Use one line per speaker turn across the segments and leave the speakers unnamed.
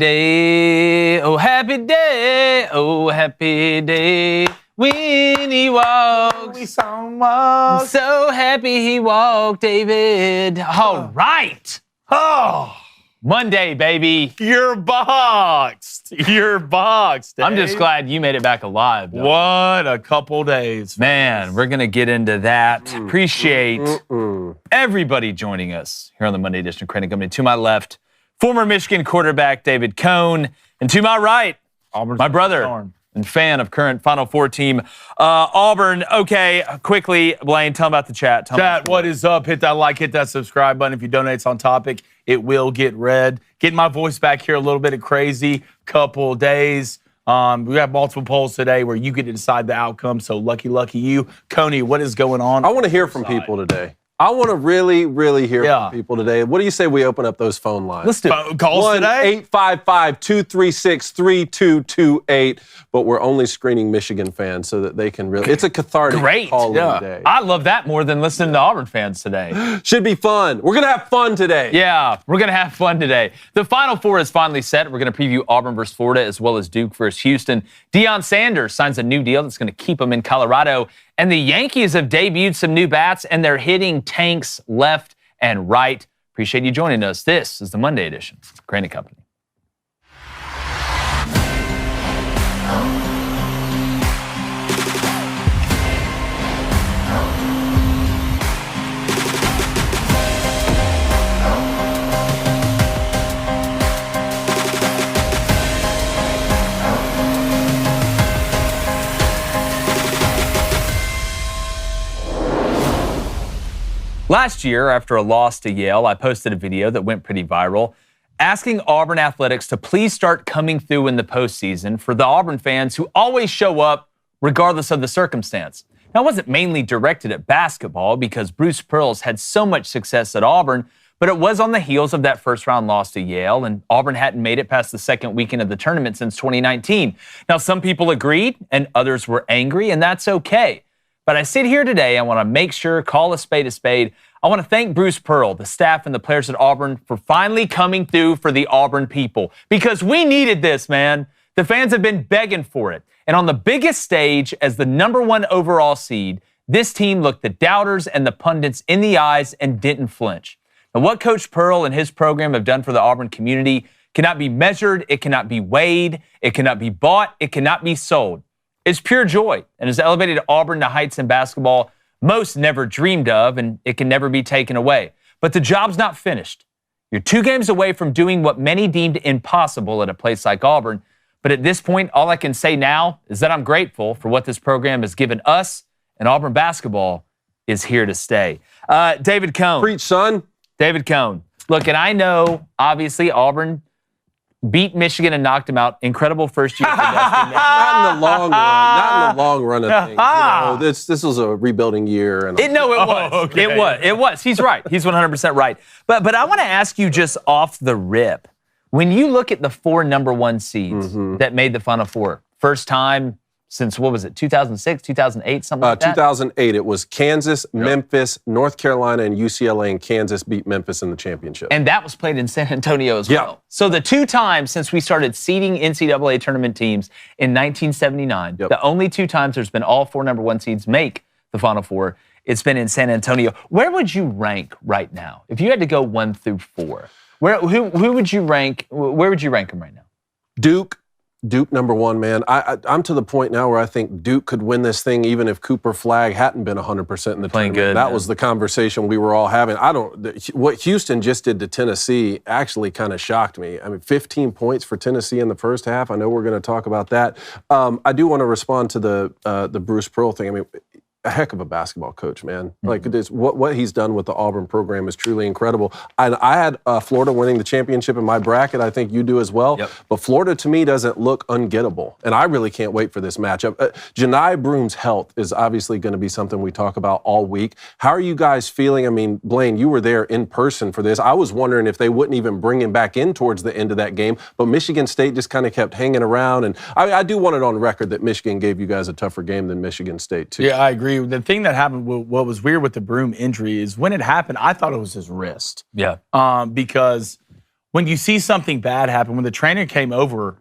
Day, oh happy day, oh happy day, when he walks. So happy he walked, David. All right.
Oh,
Monday, baby.
you're boxed. You're boxed, Dave.
I'm just glad you made it back alive, though.
What a couple days.
Man, we're going to get into that. Appreciate everybody joining us here on the Monday edition of Crain and Company. To my left, former Michigan quarterback David Cone. And to my right,
Auburn's
my brother and fan of current Final Four team, Auburn. Okay, quickly, Blaine, tell them about the chat.
Chat, what is up? Hit that like, hit that subscribe button. If you donate, it's on topic. It will get read. Getting my voice back here a little bit of crazy couple days. We have multiple polls today where you get to decide the outcome. So lucky you. Coney, what is going on?
I want to hear from people today. I want to really hear from people today. What do you say we open up those phone lines?
Let's do it.
Calls today?
1-855-236-3228. But we're only screening Michigan fans so that they can really. It's a cathartic call of the day.
I love that more than listening to Auburn fans today.
Should be fun. We're going to have fun today.
Yeah, we're going to have fun today. The Final Four is finally set. We're going to preview Auburn versus Florida as well as Duke versus Houston. Deion Sanders signs a new deal that's going to keep him in Colorado. And the Yankees have debuted some new bats, and they're hitting tanks left and right. Appreciate you joining us. This is the Monday edition of Crain and Company. Last year, after a loss to Yale, I posted a video that went pretty viral asking Auburn athletics to please start coming through in the postseason for the Auburn fans who always show up regardless of the circumstance. Now, it wasn't mainly directed at basketball because Bruce Pearl's had so much success at Auburn, but it was on the heels of that first-round loss to Yale, and Auburn hadn't made it past the second weekend of the tournament since 2019. Now, some people agreed, and others were angry, and that's okay. But I sit here today, I want to make sure, call a spade a spade. I want to thank Bruce Pearl, the staff, and the players at Auburn for finally coming through for the Auburn people. Because we needed this, man. The fans have been begging for it. And on the biggest stage, as the #1 overall seed, this team looked the doubters and the pundits in the eyes and didn't flinch. Now, what Coach Pearl and his program have done for the Auburn community cannot be measured, it cannot be weighed, it cannot be bought, it cannot be sold. It's pure joy and has elevated Auburn to heights in basketball most never dreamed of, and it can never be taken away. But the job's not finished. You're 2 games away from doing what many deemed impossible at a place like Auburn. But at this point, all I can say now is that I'm grateful for what this program has given us, and Auburn basketball is here to stay. David Cone.
Preach, son.
David Cone. Look, and I know, obviously, Auburn beat Michigan and knocked him out. Incredible first year for Dustin.
Not in the long run. Not in the long run of things. This was a rebuilding year. And
it was.
Okay.
It was. He's right. He's 100% right. But I want to ask you just off the rip, when you look at the 4 #1 seeds that made the Final Four, first time since, what was it, 2006, 2008, something like that?
2008. It was Kansas, Memphis, North Carolina, and UCLA, and Kansas beat Memphis in the championship.
And that was played in San Antonio as well. So the 2 times since we started seeding NCAA tournament teams in 1979, the only 2 times there's been all 4 #1 seeds make the Final Four, it's been in San Antonio. Where would you rank right now? If you had to go 1 through 4, who would you rank? Where would you rank them right now?
Duke #1, man. I'm to the point now where I think Duke could win this thing even if Cooper Flagg hadn't been 100% in the
Playing
tournament.
good,
that
man.
was the conversation we were all having. What Houston just did to Tennessee actually kind of shocked me. I mean, 15 points for Tennessee in the first half. I know we're going to talk about that. I do want to respond to the Bruce Pearl thing. I mean, a heck of a basketball coach, man. Like what he's done with the Auburn program is truly incredible. I had Florida winning the championship in my bracket. I think you do as well. But Florida, to me, doesn't look ungettable. And I really can't wait for this matchup. Janai Broom's health is obviously going to be something we talk about all week. How are you guys feeling? I mean, Blaine, you were there in person for this. I was wondering if they wouldn't even bring him back in towards the end of that game. But Michigan State just kind of kept hanging around. And I do want it on record that Michigan gave you guys a tougher game than Michigan State, too.
Yeah, I agree. The thing that happened, what was weird with the Broom injury is when it happened, I thought it was his wrist.
Yeah.
Because when you see something bad happen, when the trainer came over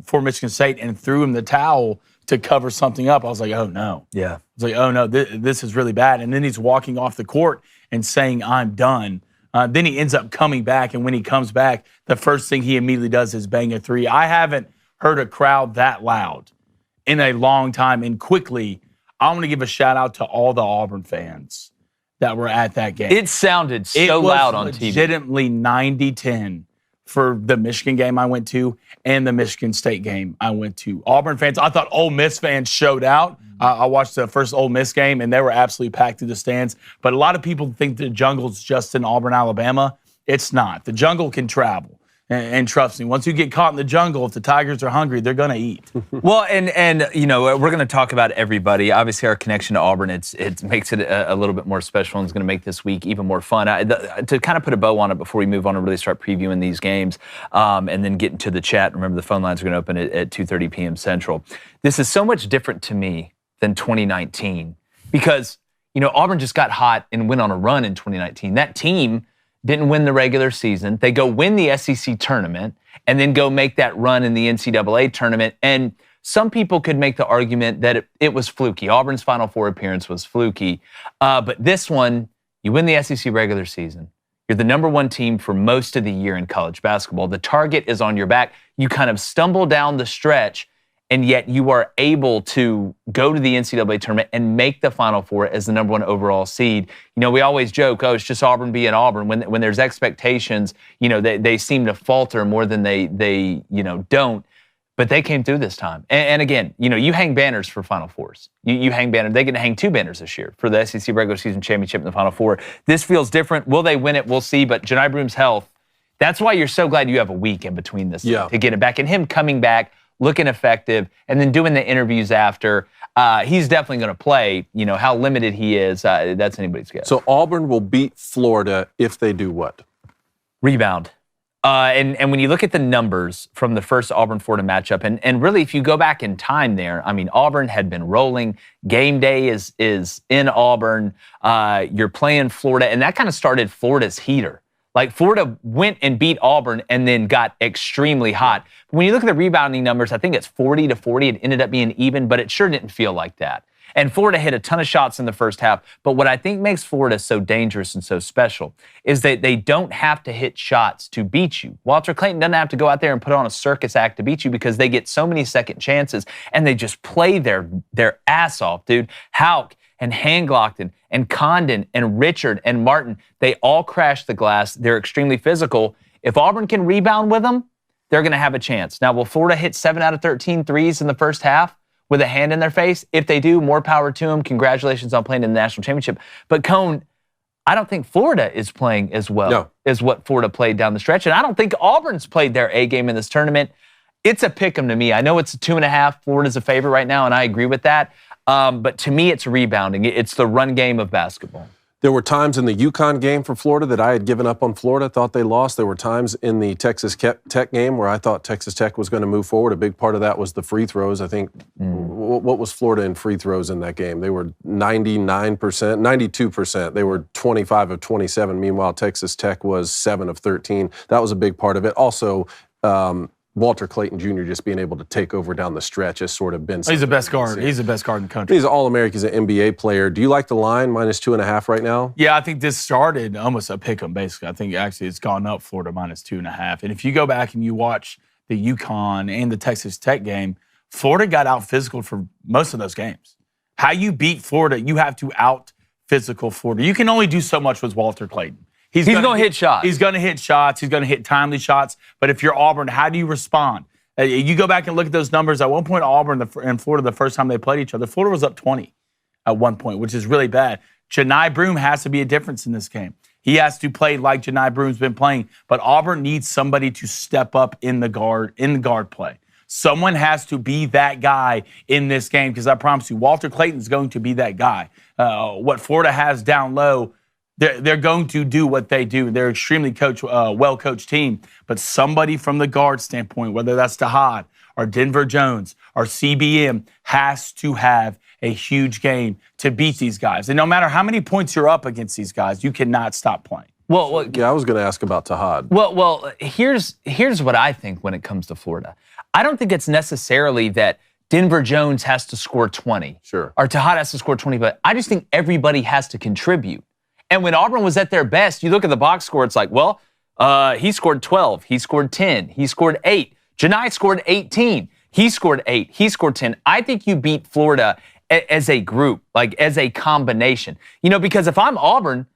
for Michigan State and threw him the towel to cover something up, I was like, oh, no.
Yeah.
I was like, oh, no, this is really bad. And then he's walking off the court and saying, I'm done. Then he ends up coming back, and when he comes back, the first thing he immediately does is bang a three. I haven't heard a crowd that loud in a long time. And quickly, I want to give a shout-out to all the Auburn fans that were at that game.
It sounded so loud on TV.
It was legitimately 90-10 for the Michigan game I went to and the Michigan State game I went to. Auburn fans, I thought Ole Miss fans showed out. I watched the first Ole Miss game, and they were absolutely packed through the stands. But a lot of people think the jungle's just in Auburn, Alabama. It's not. The jungle can travel. And trust me, once you get caught in the jungle, if the Tigers are hungry, they're going to eat.
Well, and you know, we're going to talk about everybody. Obviously, our connection to Auburn, it makes it a little bit more special, and it's going to make this week even more fun. To kind of put a bow on it before we move on and really start previewing these games, and then get into the chat. Remember, the phone lines are going to open at 2:30 p.m. Central. This is so much different to me than 2019 because, you know, Auburn just got hot and went on a run in 2019. That team didn't win the regular season. They go win the SEC tournament and then go make that run in the NCAA tournament. And some people could make the argument that it was fluky. Auburn's Final Four appearance was fluky. But this one, you win the SEC regular season. You're the number one team for most of the year in college basketball. The target is on your back. You kind of stumble down the stretch, and yet you are able to go to the NCAA tournament and make the Final Four as the number one overall seed. You know, we always joke, oh, it's just Auburn being Auburn. When there's expectations, you know, they seem to falter more than they you know, don't. But they came through this time. And again, you know, you hang banners for Final Fours. You hang banners. They get to hang 2 banners this year for the SEC regular season championship and the Final Four. This feels different. Will they win it? We'll see. But Janai Broom's health, that's why you're so glad you have a week in between this to get it back. And him coming back, looking effective, and then doing the interviews after. He's definitely going to play. You know, how limited he is, that's anybody's guess.
So Auburn will beat Florida if they do what?
Rebound. And when you look at the numbers from the first Auburn-Florida matchup, and really if you go back in time there, I mean, Auburn had been rolling. Game day is in Auburn. You're playing Florida, and that kind of started Florida's heater. Like, Florida went and beat Auburn and then got extremely hot. When you look at the rebounding numbers, I think it's 40-40. It ended up being even, but it sure didn't feel like that. And Florida hit a ton of shots in the first half. But what I think makes Florida so dangerous and so special is that they don't have to hit shots to beat you. Walter Clayton doesn't have to go out there and put on a circus act to beat you because they get so many second chances and they just play their ass off, dude. Houck and Hanglockton and Condon and Richard and Martin, they all crash the glass. They're extremely physical. If Auburn can rebound with them, they're going to have a chance. Now, will Florida hit 7 out of 13 threes in the first half with a hand in their face? If they do, more power to them. Congratulations on playing in the national championship. But Cone, I don't think Florida is playing as well as what Florida played down the stretch. And I don't think Auburn's played their A game in this tournament. It's a pick 'em to me. I know it's a 2.5. Florida's a favorite right now, and I agree with that. But to me, it's rebounding. It's the run game of basketball.
There were times in the UConn game for Florida that I had given up on Florida, thought they lost. There were times in the Texas Tech game where I thought Texas Tech was going to move forward. A big part of that was the free throws. I think, what was Florida in free throws in that game? They were 99%, 92%. They were 25 of 27. Meanwhile, Texas Tech was 7 of 13. That was a big part of it. Also, Walter Clayton Jr. just being able to take over down the stretch has sort of been.
He's the best guard. He's the best guard in the country.
He's an All-American. He's an NBA player. Do you like the line -2.5 right now?
Yeah, I think this started almost a pick 'em, basically. I think actually it's gone up Florida -2.5. And if you go back and you watch the UConn and the Texas Tech game, Florida got out physical for most of those games. How you beat Florida, you have to out physical Florida. You can only do so much with Walter Clayton.
He's going to hit shots.
He's going to hit shots. He's going to hit timely shots. But if you're Auburn, how do you respond? You go back and look at those numbers. At one point, Auburn and Florida, the first time they played each other, Florida was up 20 at one point, which is really bad. Janai Broom has to be a difference in this game. He has to play like Janai Broom's been playing. But Auburn needs somebody to step up in the guard play. Someone has to be that guy in this game because I promise you, Walter Clayton's going to be that guy. What Florida has down low, they're going to do what they do. They're an extremely well-coached team. But somebody from the guard standpoint, whether that's Tahad or Denver Jones or CBM, has to have a huge game to beat these guys. And no matter how many points you're up against these guys, you cannot stop playing.
Well,
Yeah, I was going to ask about Tahad.
Well, here's what I think when it comes to Florida. I don't think it's necessarily that Denver Jones has to score 20.
Sure.
Or Tahad has to score 20, but I just think everybody has to contribute. And when Auburn was at their best, you look at the box score, it's like, well, he scored 12, he scored 10, he scored 8. Janai scored 18, he scored 8, he scored 10. I think you beat Florida as a group, like as a combination. Because if I'm Auburn,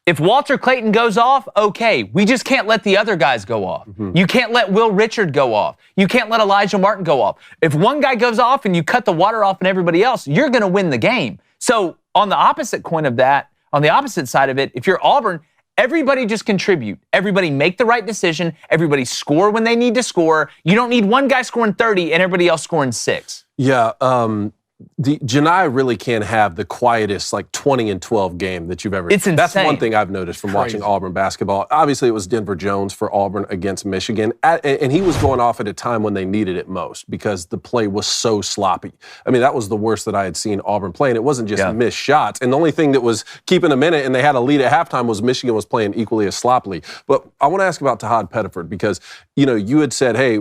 if Walter Clayton goes off, okay, we just can't let the other guys go off. You can't let Will Richard go off. You can't let Elijah Martin go off. If one guy goes off and you cut the water off and everybody else, you're going to win the game. So on the opposite coin of that, on the opposite side of it, if you're Auburn, everybody just contribute. Everybody make the right decision. Everybody score when they need to score. You don't need one guy scoring 30 and everybody else scoring 6.
Yeah, the Janai really can have the quietest, like 20-12 game that you've ever.
It's insane.
That's one thing I've noticed from watching Auburn basketball. Obviously, it was Denver Jones for Auburn against Michigan, and he was going off at a time when they needed it most because the play was so sloppy. I mean, that was the worst that I had seen Auburn play, and it wasn't just missed shots. And the only thing that was keeping them in it, and they had a lead at halftime, was Michigan was playing equally as sloppily. But I want to ask about Tahad Pettiford because you had said, hey,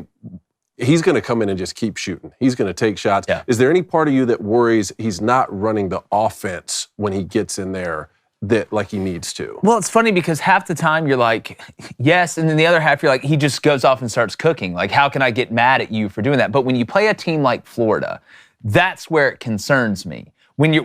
he's going to come in and just keep shooting. He's going to take shots.
Yeah.
Is there any part of you that worries he's not running the offense when he gets in there that like he needs to?
Well, it's funny because half the time you're like, yes, and then the other half you're like, he just goes off and starts cooking. Like, how can I get mad at you for doing that? But when you play a team like Florida, that's where it concerns me. When you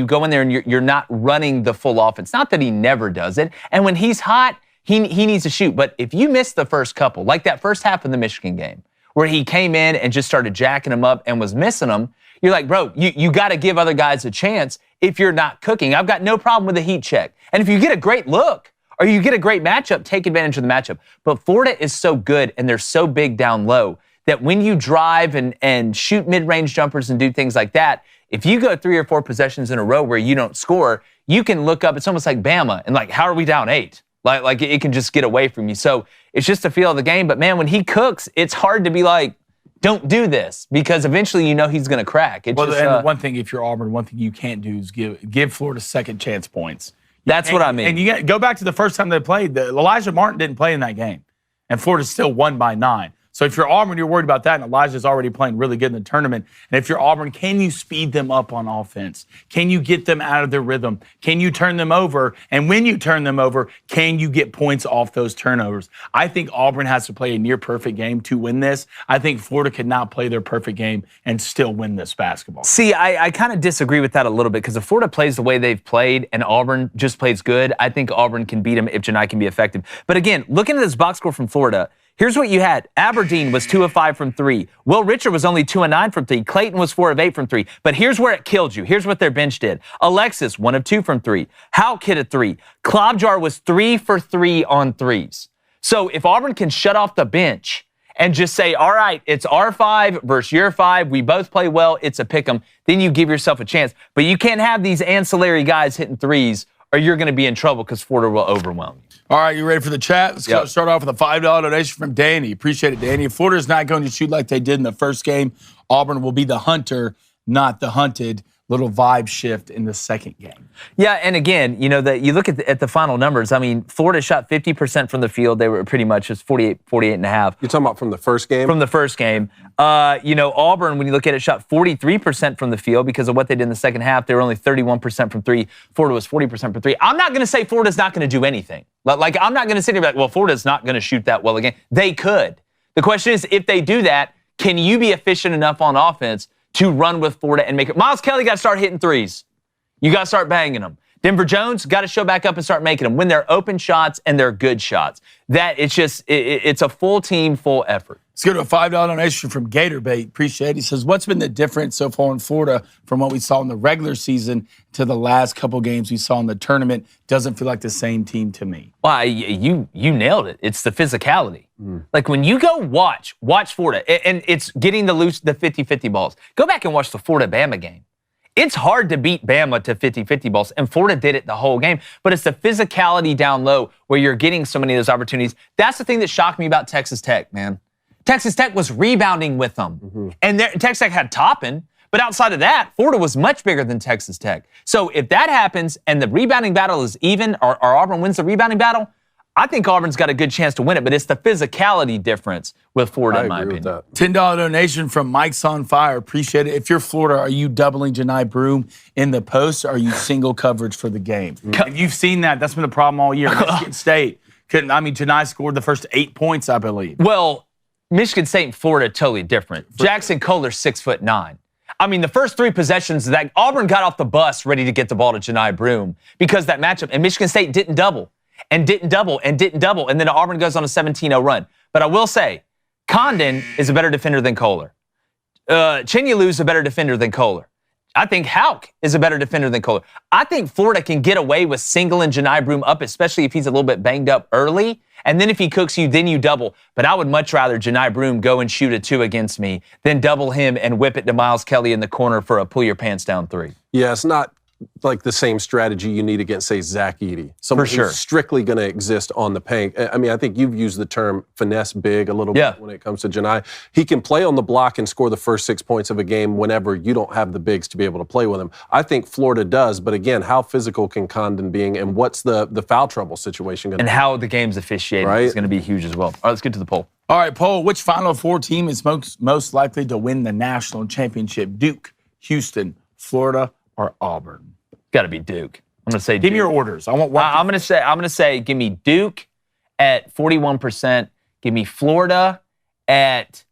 go in there and you're not running the full offense. Not that he never does it. And when he's hot, he needs to shoot. But if you miss the first couple, like that first half of the Michigan game, where he came in and just started jacking them up and was missing them, you're like, bro, you got to give other guys a chance if you're not cooking. I've got no problem with a heat check. And if you get a great look or you get a great matchup, take advantage of the matchup. But Florida is so good and they're so big down low that when you drive and shoot mid-range jumpers and do things like that, if you go 3 or 4 possessions in a row where you don't score, you can look up. It's almost like Bama and like, how are we down 8? Like it can just get away from you. So it's just a feel of the game. But, man, when he cooks, it's hard to be like, don't do this because eventually he's going to crack.
And one thing, if you're Auburn, one thing you can't do is give Florida second chance points.
That's what I mean.
And you go back to the first time they played. Elijah Martin didn't play in that game, and Florida still won by 9. So if you're Auburn, you're worried about that, and Elijah's already playing really good in the tournament. And if you're Auburn, can you speed them up on offense? Can you get them out of their rhythm? Can you turn them over? And when you turn them over, can you get points off those turnovers? I think Auburn has to play a near-perfect game to win this. I think Florida could not play their perfect game and still win this basketball.
See, I kind of disagree with that a little bit because if Florida plays the way they've played and Auburn just plays good, I think Auburn can beat them if Janai can be effective. But again, looking at this box score from Florida, here's what you had. Aberdeen was 2 of 5 from 3. Will Richard was only 2 of 9 from 3. Clayton was 4 of 8 from 3. But here's where it killed you. Here's what their bench did. Alexis, 1 of 2 from 3. Houck hit a 3. Klobjar was 3 for 3 on threes. So if Auburn can shut off the bench and just say, all right, it's our 5 versus your 5. We both play well. It's a pick 'em. Then you give yourself a chance. But you can't have these ancillary guys hitting threes or you're going to be in trouble because Florida will overwhelm you.
All right, you ready for the chat? Let's start off with a $5 donation from Danny. Appreciate it, Danny. If Florida's not going to shoot like they did in the first game, Auburn will be the hunter, not the hunted. Little vibe shift in the second game.
Yeah, and again, you look at the final numbers. I mean, Florida shot 50% from the field. They were pretty much just 48.5.
You're talking about from the first game?
From the first game. Auburn, when you look at it, shot 43% from the field because of what they did in the second half. They were only 31% from 3. Florida was 40% from 3. I'm not going to say Florida's not going to do anything. Like, I'm not going to sit here and be like, well, Florida's not going to shoot that well again. They could. The question is, if they do that, can you be efficient enough on offense to run with Florida and make it? Miles Kelly got to start hitting threes. You got to start banging them. Denver Jones got to show back up and start making them when they're open shots and they're good shots. That it's a full team, full effort.
Let's go to a $5 donation from Gatorbait. Appreciate it. He says, what's been the difference so far in Florida from what we saw in the regular season to the last couple games we saw in the tournament? Doesn't feel like the same team to me.
Well, you nailed it. It's the physicality. Like when you go watch Florida, and it's getting the 50-50 balls. Go back and watch the Florida-Bama game. It's hard to beat Bama to 50-50 balls, and Florida did it the whole game. But it's the physicality down low where you're getting so many of those opportunities. That's the thing that shocked me about Texas Tech, man. Texas Tech was rebounding with them. And Texas Tech had Toppin, But outside of that, Florida was much bigger than Texas Tech. So if that happens and the rebounding battle is even, or Auburn wins the rebounding battle, I think Auburn's got a good chance to win it, but it's the physicality difference with Florida, in my opinion.
$10 donation from Mike's on Fire. Appreciate it. If you're Florida, are you doubling Janai Broome in the post, or are you single coverage for the game? If you've seen that, that's been the problem all year. Michigan State couldn't. I mean, Janai scored the first 8 points, I believe.
Well, Michigan State and Florida totally different. Jackson Kohler's 6'9". I mean, the first 3 possessions that Auburn got off the bus ready to get the ball to Janai Broome because that matchup, and Michigan State didn't double. And didn't double, and then Auburn goes on a 17-0 run. But I will say, Condon is a better defender than Kohler. Chinyulu's a better defender than Kohler. I think Houck is a better defender than Kohler. I think Florida can get away with singling Janai Broome up, especially if he's a little bit banged up early. And then if he cooks you, then you double. But I would much rather Janai Broome go and shoot a 2 against me than double him and whip it to Miles Kelly in the corner for a pull-your-pants-down 3.
Yeah, it's not like the same strategy you need against, say, Zach Edey. Someone who's strictly going to exist on the paint. I mean, I think you've used the term finesse big a little bit when it comes to Janai. He can play on the block and score the first 6 points of a game whenever you don't have the bigs to be able to play with him. I think Florida does, but again, how physical can Condon be, and what's the foul trouble situation going to be?
And how the game's officiated is going to be huge as well. All right, let's get to the poll.
All right, poll. Which Final Four team is most likely to win the national championship? Duke, Houston, Florida, or Auburn?
Got to be Duke. I'm going to say
Give
Duke.
me your orders. I want one.
I'm going to say give me Duke at 41%, give me Florida at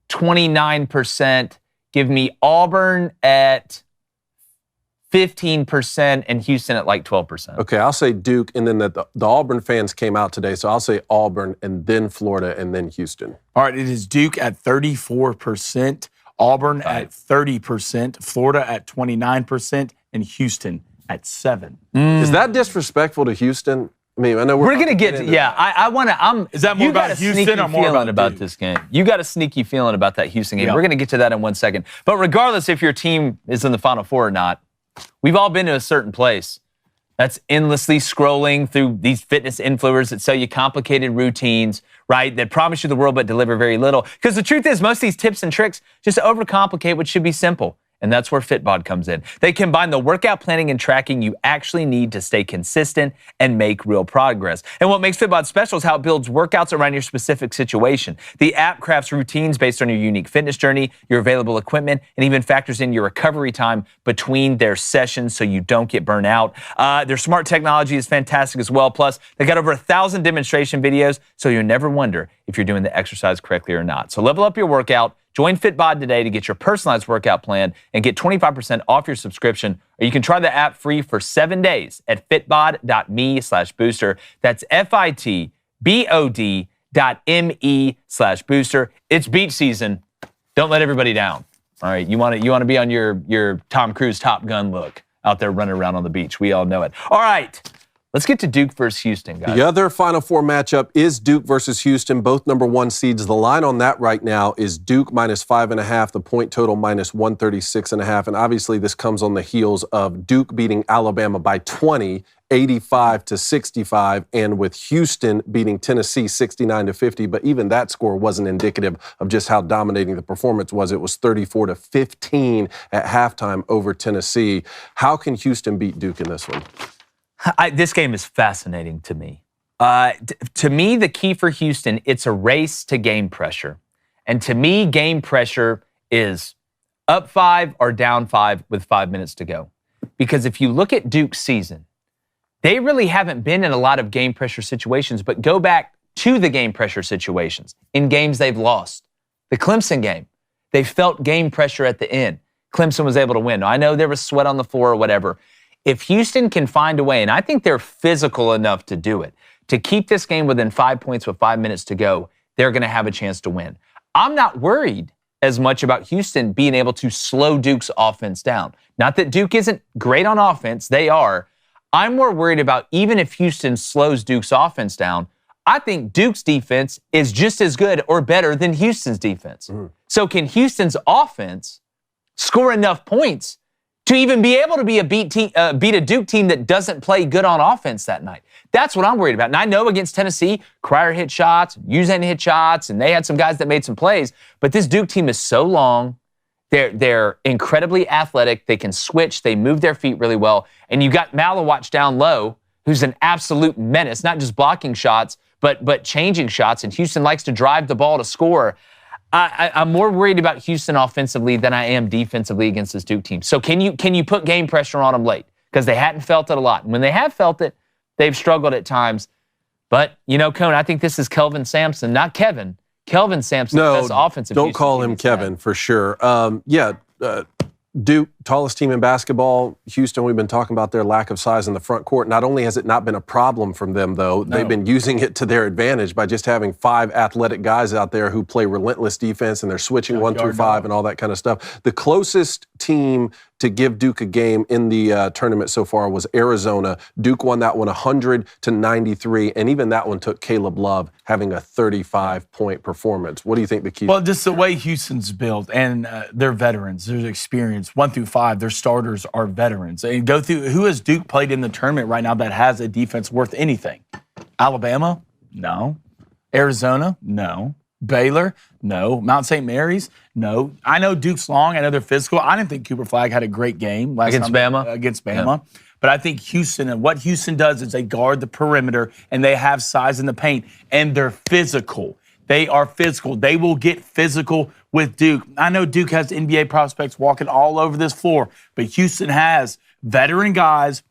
29%, give me Auburn at 15%, and Houston at like 12%.
Okay, I'll say Duke, and then the Auburn fans came out today, so I'll say Auburn, and then Florida, and then Houston.
All right, it is Duke at 34%, Auburn at 30%, Florida at 29%, and Houston at 7%.
Is that disrespectful to Houston? I mean, I know
we're going to get to, I want to,
is that more about Houston or more
about this game? You got a sneaky feeling about that Houston game. We're going to get to that in 1 second. But regardless if your team is in the Final Four or not, we've all been to a certain place that's endlessly scrolling through these fitness influencers that sell you complicated routines, right, that promise you the world but deliver very little. Because the truth is, most of these tips and tricks just overcomplicate what should be simple. And that's where Fitbod comes in. They combine the workout planning and tracking you actually need to stay consistent and make real progress. And what makes Fitbod special is how it builds workouts around your specific situation. The app crafts routines based on your unique fitness journey, your available equipment, and even factors in your recovery time between their sessions so you don't get burnt out. Their smart technology is fantastic as well. Plus, they got over 1,000 demonstration videos, so you'll never wonder if you're doing the exercise correctly or not. So level up your workout. Join Fitbod today to get your personalized workout plan and get 25% off your subscription. Or you can try the app free for 7 days at fitbod.me/booster. That's FITBOD.me/booster. It's beach season. Don't let everybody down. All right, you want to be on your Tom Cruise Top Gun look out there running around on the beach. We all know it. All right. Let's get to Duke versus Houston, guys.
The other Final Four matchup is Duke versus Houston, both number 1 seeds. The line on that right now is Duke -5.5, the point total -136.5. And obviously this comes on the heels of Duke beating Alabama by 20, 85-65, and with Houston beating Tennessee 69-50. But even that score wasn't indicative of just how dominating the performance was. It was 34-15 at halftime over Tennessee. How can Houston beat Duke in this one?
This game is fascinating to me. To me, the key for Houston, it's a race to game pressure. And to me, game pressure is up 5 or down 5 with 5 minutes to go. Because if you look at Duke's season, they really haven't been in a lot of game pressure situations, but go back to the game pressure situations in games they've lost. The Clemson game, they felt game pressure at the end. Clemson was able to win. Now, I know there was sweat on the floor or whatever. If Houston can find a way, and I think they're physical enough to do it, to keep this game within 5 points with 5 minutes to go, they're going to have a chance to win. I'm not worried as much about Houston being able to slow Duke's offense down. Not that Duke isn't great on offense. They are. I'm more worried about even if Houston slows Duke's offense down, I think Duke's defense is just as good or better than Houston's defense. So can Houston's offense score enough points to even be able to be beat a Duke team that doesn't play good on offense that night? That's what I'm worried about. And I know against Tennessee, Cryer hit shots, Uzen hit shots, and they had some guys that made some plays. But this Duke team is so long. They're incredibly athletic. They can switch. They move their feet really well. And you got Malawatch down low, who's an absolute menace, not just blocking shots, but changing shots. And Houston likes to drive the ball to score. I'm more worried about Houston offensively than I am defensively against this Duke team. So can you put game pressure on them late? Because they hadn't felt it a lot. And when they have felt it, they've struggled at times. But, Cone, I think this is Kelvin Sampson, not Kevin. Kelvin Sampson, best offensive.
Don't call him Kevin for sure. Duke, tallest team in basketball. Houston, we've been talking about their lack of size in the front court. Not only has it not been a problem from them, though, they've been using it to their advantage by just having 5 athletic guys out there who play relentless defense, and they're switching 1 through 5 and all that kind of stuff. The closest team to give Duke a game in the tournament so far was Arizona. Duke won that one 100-93, and even that one took Caleb Love having a 35-point performance. What do you think the key?
Well, just the way Houston's built, and they're veterans. There's experience. 1 through 5, their starters are veterans. And go through, who has Duke played in the tournament right now that has a defense worth anything? Alabama? No. Arizona? No. Baylor? No. Mount St. Mary's? No. I know Duke's long. I know they're physical. I didn't think Cooper Flagg had a great game
against Bama.
Against Bama. Yeah. But I think Houston, and what Houston does is they guard the perimeter, and they have size in the paint, and they're physical. They are physical. They will get physical with Duke. I know Duke has NBA prospects walking all over this floor, but Houston has veteran guys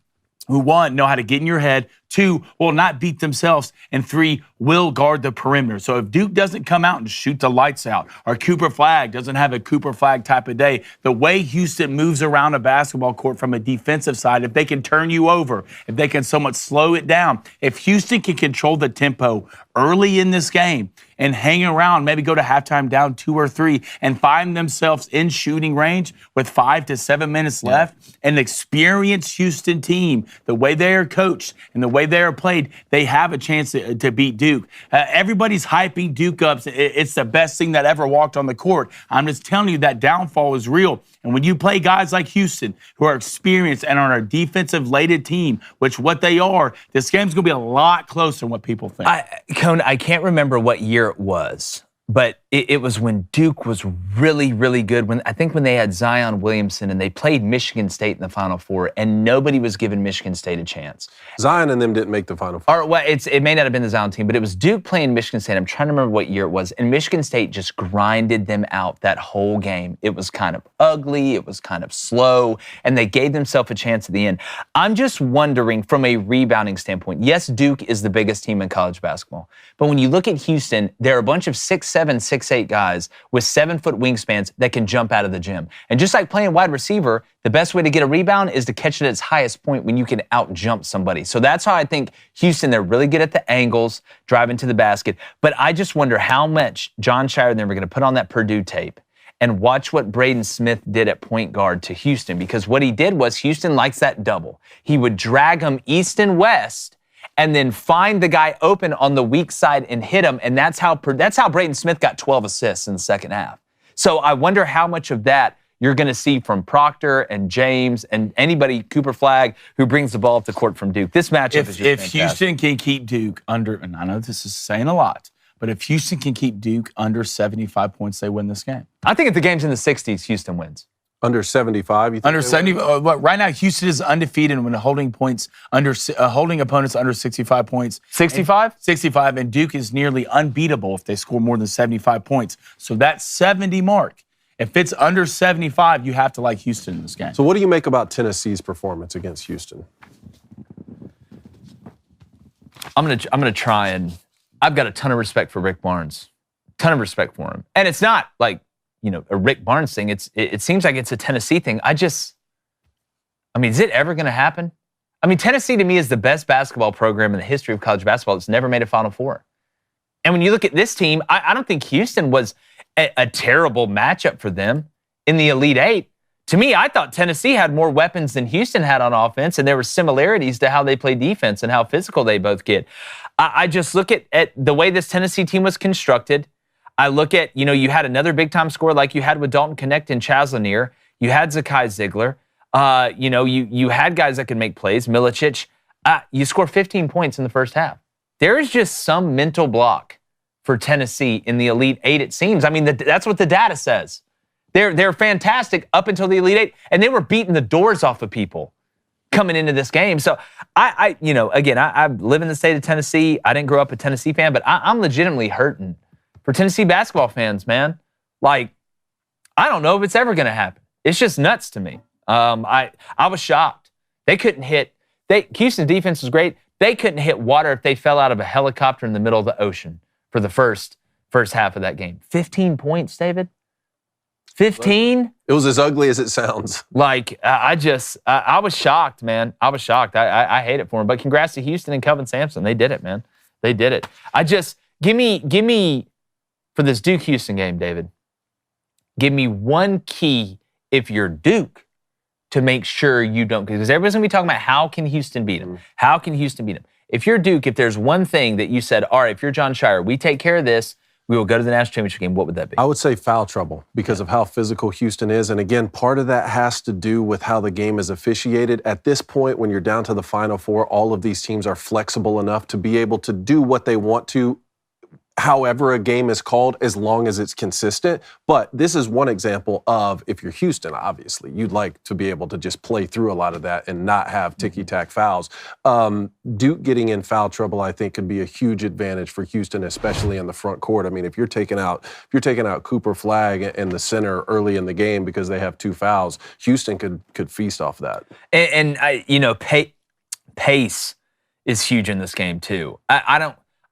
who, 1, know how to get in your head, 2, will not beat themselves, and 3, will guard the perimeter. So if Duke doesn't come out and shoot the lights out, or Cooper Flagg doesn't have a Cooper Flagg type of day, the way Houston moves around a basketball court from a defensive side, if they can turn you over, if they can somewhat slow it down, if Houston can control the tempo early in this game and hang around, maybe go to halftime down 2 or 3, and find themselves in shooting range with 5 to 7 minutes left, an experienced Houston team, the way they are coached and the way they are played, they have a chance to beat Duke. Everybody's hyping Duke up. It's the best thing that ever walked on the court. I'm just telling you that downfall is real. And when you play guys like Houston, who are experienced and are a defensive-laden team, which what they are, this game's going to be a lot closer than what people think.
Cone, I can't remember what year it was, but it was when Duke was really, really good. When they had Zion Williamson and they played Michigan State in the Final Four, and nobody was giving Michigan State a chance.
Zion and them didn't make the Final Four.
It may not have been the Zion team, but it was Duke playing Michigan State. I'm trying to remember what year it was, and Michigan State just grinded them out that whole game. It was kind of ugly. It was kind of slow, and they gave themselves a chance at the end. I'm just wondering from a rebounding standpoint, yes, Duke is the biggest team in college basketball, but when you look at Houston, there are a bunch of 6'7", 6'8" guys with 7-foot wingspans that can jump out of the gym. And just like playing wide receiver, the best way to get a rebound is to catch it at its highest point when you can out-jump somebody. So that's how I think Houston, they're really good at the angles, driving to the basket. But I just wonder how much John Shire and them are going to put on that Purdue tape and watch what Braden Smith did at point guard to Houston. Because what he did was Houston likes that double. He would drag them east and west and then find the guy open on the weak side and hit him. And that's how Braden Smith got 12 assists in the second half. So I wonder how much of that you're going to see from Proctor and James and anybody, Cooper Flagg, who brings the ball up the court from Duke. This matchup is just
If
fantastic.
Houston can keep Duke under, and I know this is saying a lot, but if Houston can keep Duke under 75 points, they win this game.
I think if the game's in the 60s, Houston wins.
Under 75, you think?
Under 70, right now Houston is undefeated when holding opponents under 65 points.
65?
65, and Duke is nearly unbeatable if they score more than 75 points. So that 70 mark, if it's under 75, you have to like Houston in this game.
So what do you make about Tennessee's performance against Houston?
I'm gonna try, and I've got a ton of respect for Rick Barnes. Ton of respect for him. And it's not like, a Rick Barnes thing. It seems like it's a Tennessee thing. is it ever going to happen? Tennessee to me is the best basketball program in the history of college basketball that's never made a Final Four. And when you look at this team, I don't think Houston was a terrible matchup for them in the Elite Eight. To me, I thought Tennessee had more weapons than Houston had on offense, and there were similarities to how they play defense and how physical they both get. I just look at the way this Tennessee team was constructed. I look at, you had another big-time scorer like you had with Dalton Knecht and Chaz Lanier. You had Zakai Ziegler. You had guys that could make plays. Milicic. You score 15 points in the first half. There is just some mental block for Tennessee in the Elite Eight, it seems. That's what the data says. They're fantastic up until the Elite Eight, and they were beating the doors off of people coming into this game. So I live in the state of Tennessee. I didn't grow up a Tennessee fan, but I'm legitimately hurting for Tennessee basketball fans, man. Like, I don't know if it's ever going to happen. It's just nuts to me. I was shocked. They couldn't hit. Houston's defense was great. They couldn't hit water if they fell out of a helicopter in the middle of the ocean for the first half of that game. 15 points, David. 15?
It was as ugly as it sounds.
Like, I was shocked, man. I was shocked. I hate it for them. But congrats to Houston and Kelvin Sampson. They did it, man. They did it. Give me, for this Duke-Houston game, David, give me one key if you're Duke to make sure you don't, because everybody's going to be talking about how can Houston beat them? How can Houston beat them? If you're Duke, if there's one thing that you said, all right, if you're John Shire, we take care of this, we will go to the national championship game, what would that be?
I would say foul trouble because of how physical Houston is. And again, part of that has to do with how the game is officiated. At this point, when you're down to the Final Four, all of these teams are flexible enough to be able to do what they want to, however a game is called, as long as it's consistent. But this is one example of, if you're Houston, obviously, you'd like to be able to just play through a lot of that and not have ticky-tack fouls. Duke getting in foul trouble, I think, could be a huge advantage for Houston, especially in the front court. I mean, if you're taking out Cooper Flagg in the center early in the game because they have 2 fouls, Houston could feast off that.
And pace is huge in this game too.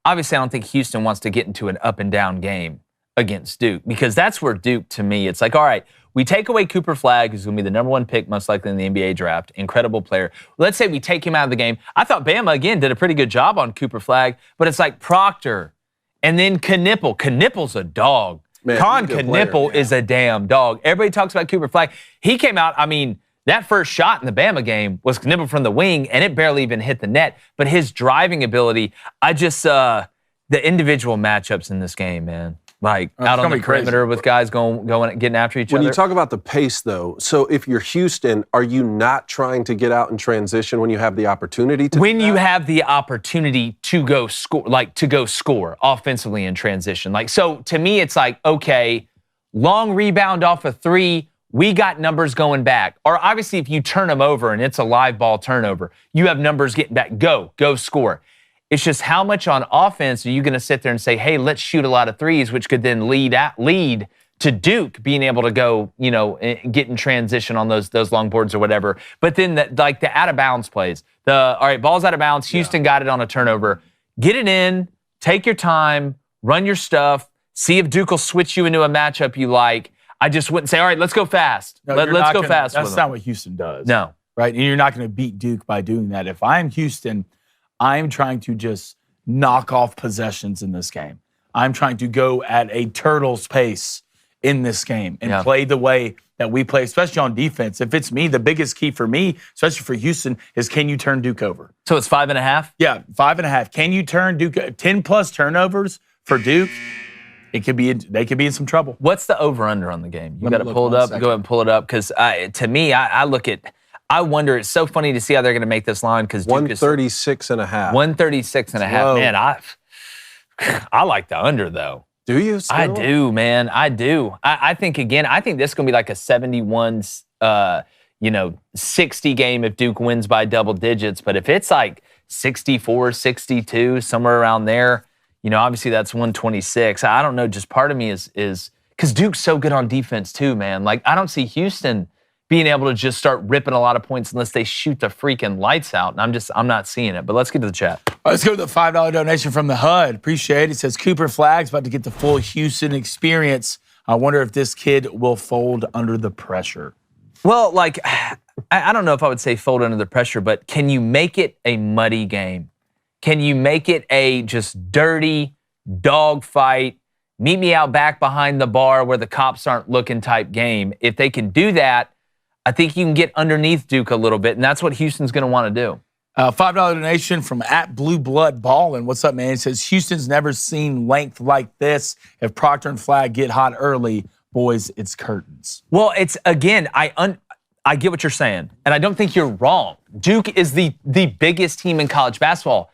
Obviously, I don't think Houston wants to get into an up and down game against Duke, because that's where Duke, to me, it's like, all right, we take away Cooper Flagg, who's going to be the number 1 pick most likely in the NBA draft, incredible player. Let's say we take him out of the game. I thought Bama, again, did a pretty good job on Cooper Flagg, but it's like Proctor and then Knipple. Knipple's a dog.
Man,
Con Knipple is a damn dog. Everybody talks about Cooper Flagg. He came out, I mean, that first shot in the Bama game was Knipple from the wing, and it barely even hit the net. But his driving ability, the individual matchups in this game, man. Like, out on the perimeter with guys going, getting after each other.
When you talk about the pace, though, so if you're Houston, are you not trying to get out and transition when you have the opportunity to?
When you have the opportunity to go score offensively in transition. Like, so to me, it's like, okay, long rebound off a 3, we got numbers going back. Or obviously, if you turn them over and it's a live ball turnover, you have numbers getting back. Go score. It's just how much on offense are you going to sit there and say, hey, let's shoot a lot of threes, which could then lead to Duke being able to go, get in transition on those long boards or whatever. But then the out of bounds plays. All right, ball's out of bounds. Houston got it on a turnover. Get it in, take your time, run your stuff, see if Duke will switch you into a matchup you like. I just wouldn't say, all right, let's go fast.
No,
let's go fast.
That's not what Houston does.
No.
Right? And you're not going to beat Duke by doing that. If I'm Houston, I'm trying to just knock off possessions in this game. I'm trying to go at a turtle's pace in this game and play the way that we play, especially on defense. If it's me, the biggest key for me, especially for Houston, is can you turn Duke over?
So it's 5.5?
Yeah, 5.5. Can you turn Duke? 10+ turnovers for Duke? They could be in some trouble.
What's the over-under on the game? You got to pull it up. Go ahead and pull it up, because to me, I wonder, it's so funny to see how they're going to make this line, because
136.5.
136.5. Man, I like the under, though.
Do you?
I do, man. I do. I think this is going to be like a 71, 60 game if Duke wins by double digits. But if it's like 64, 62, somewhere around there, obviously that's 126. I don't know. Just part of me is because Duke's so good on defense too, man. Like, I don't see Houston being able to just start ripping a lot of points unless they shoot the freaking lights out. And I'm not seeing it. But let's get to the chat.
All right, let's go to the $5 donation from the HUD. Appreciate it. It says Cooper Flagg's about to get the full Houston experience. I wonder if this kid will fold under the pressure.
Well, like, I don't know if I would say fold under the pressure, but can you make it a muddy game? Can you make it a just dirty dog fight, meet me out back behind the bar where the cops aren't looking type game? If they can do that, I think you can get underneath Duke a little bit, and that's what Houston's going to want to do.
$5 donation from @BlueBloodBallin'. What's up, man? It says, Houston's never seen length like this. If Proctor and Flagg get hot early, boys, it's curtains.
Well, it's, again, I get what you're saying, and I don't think you're wrong. Duke is the biggest team in college basketball,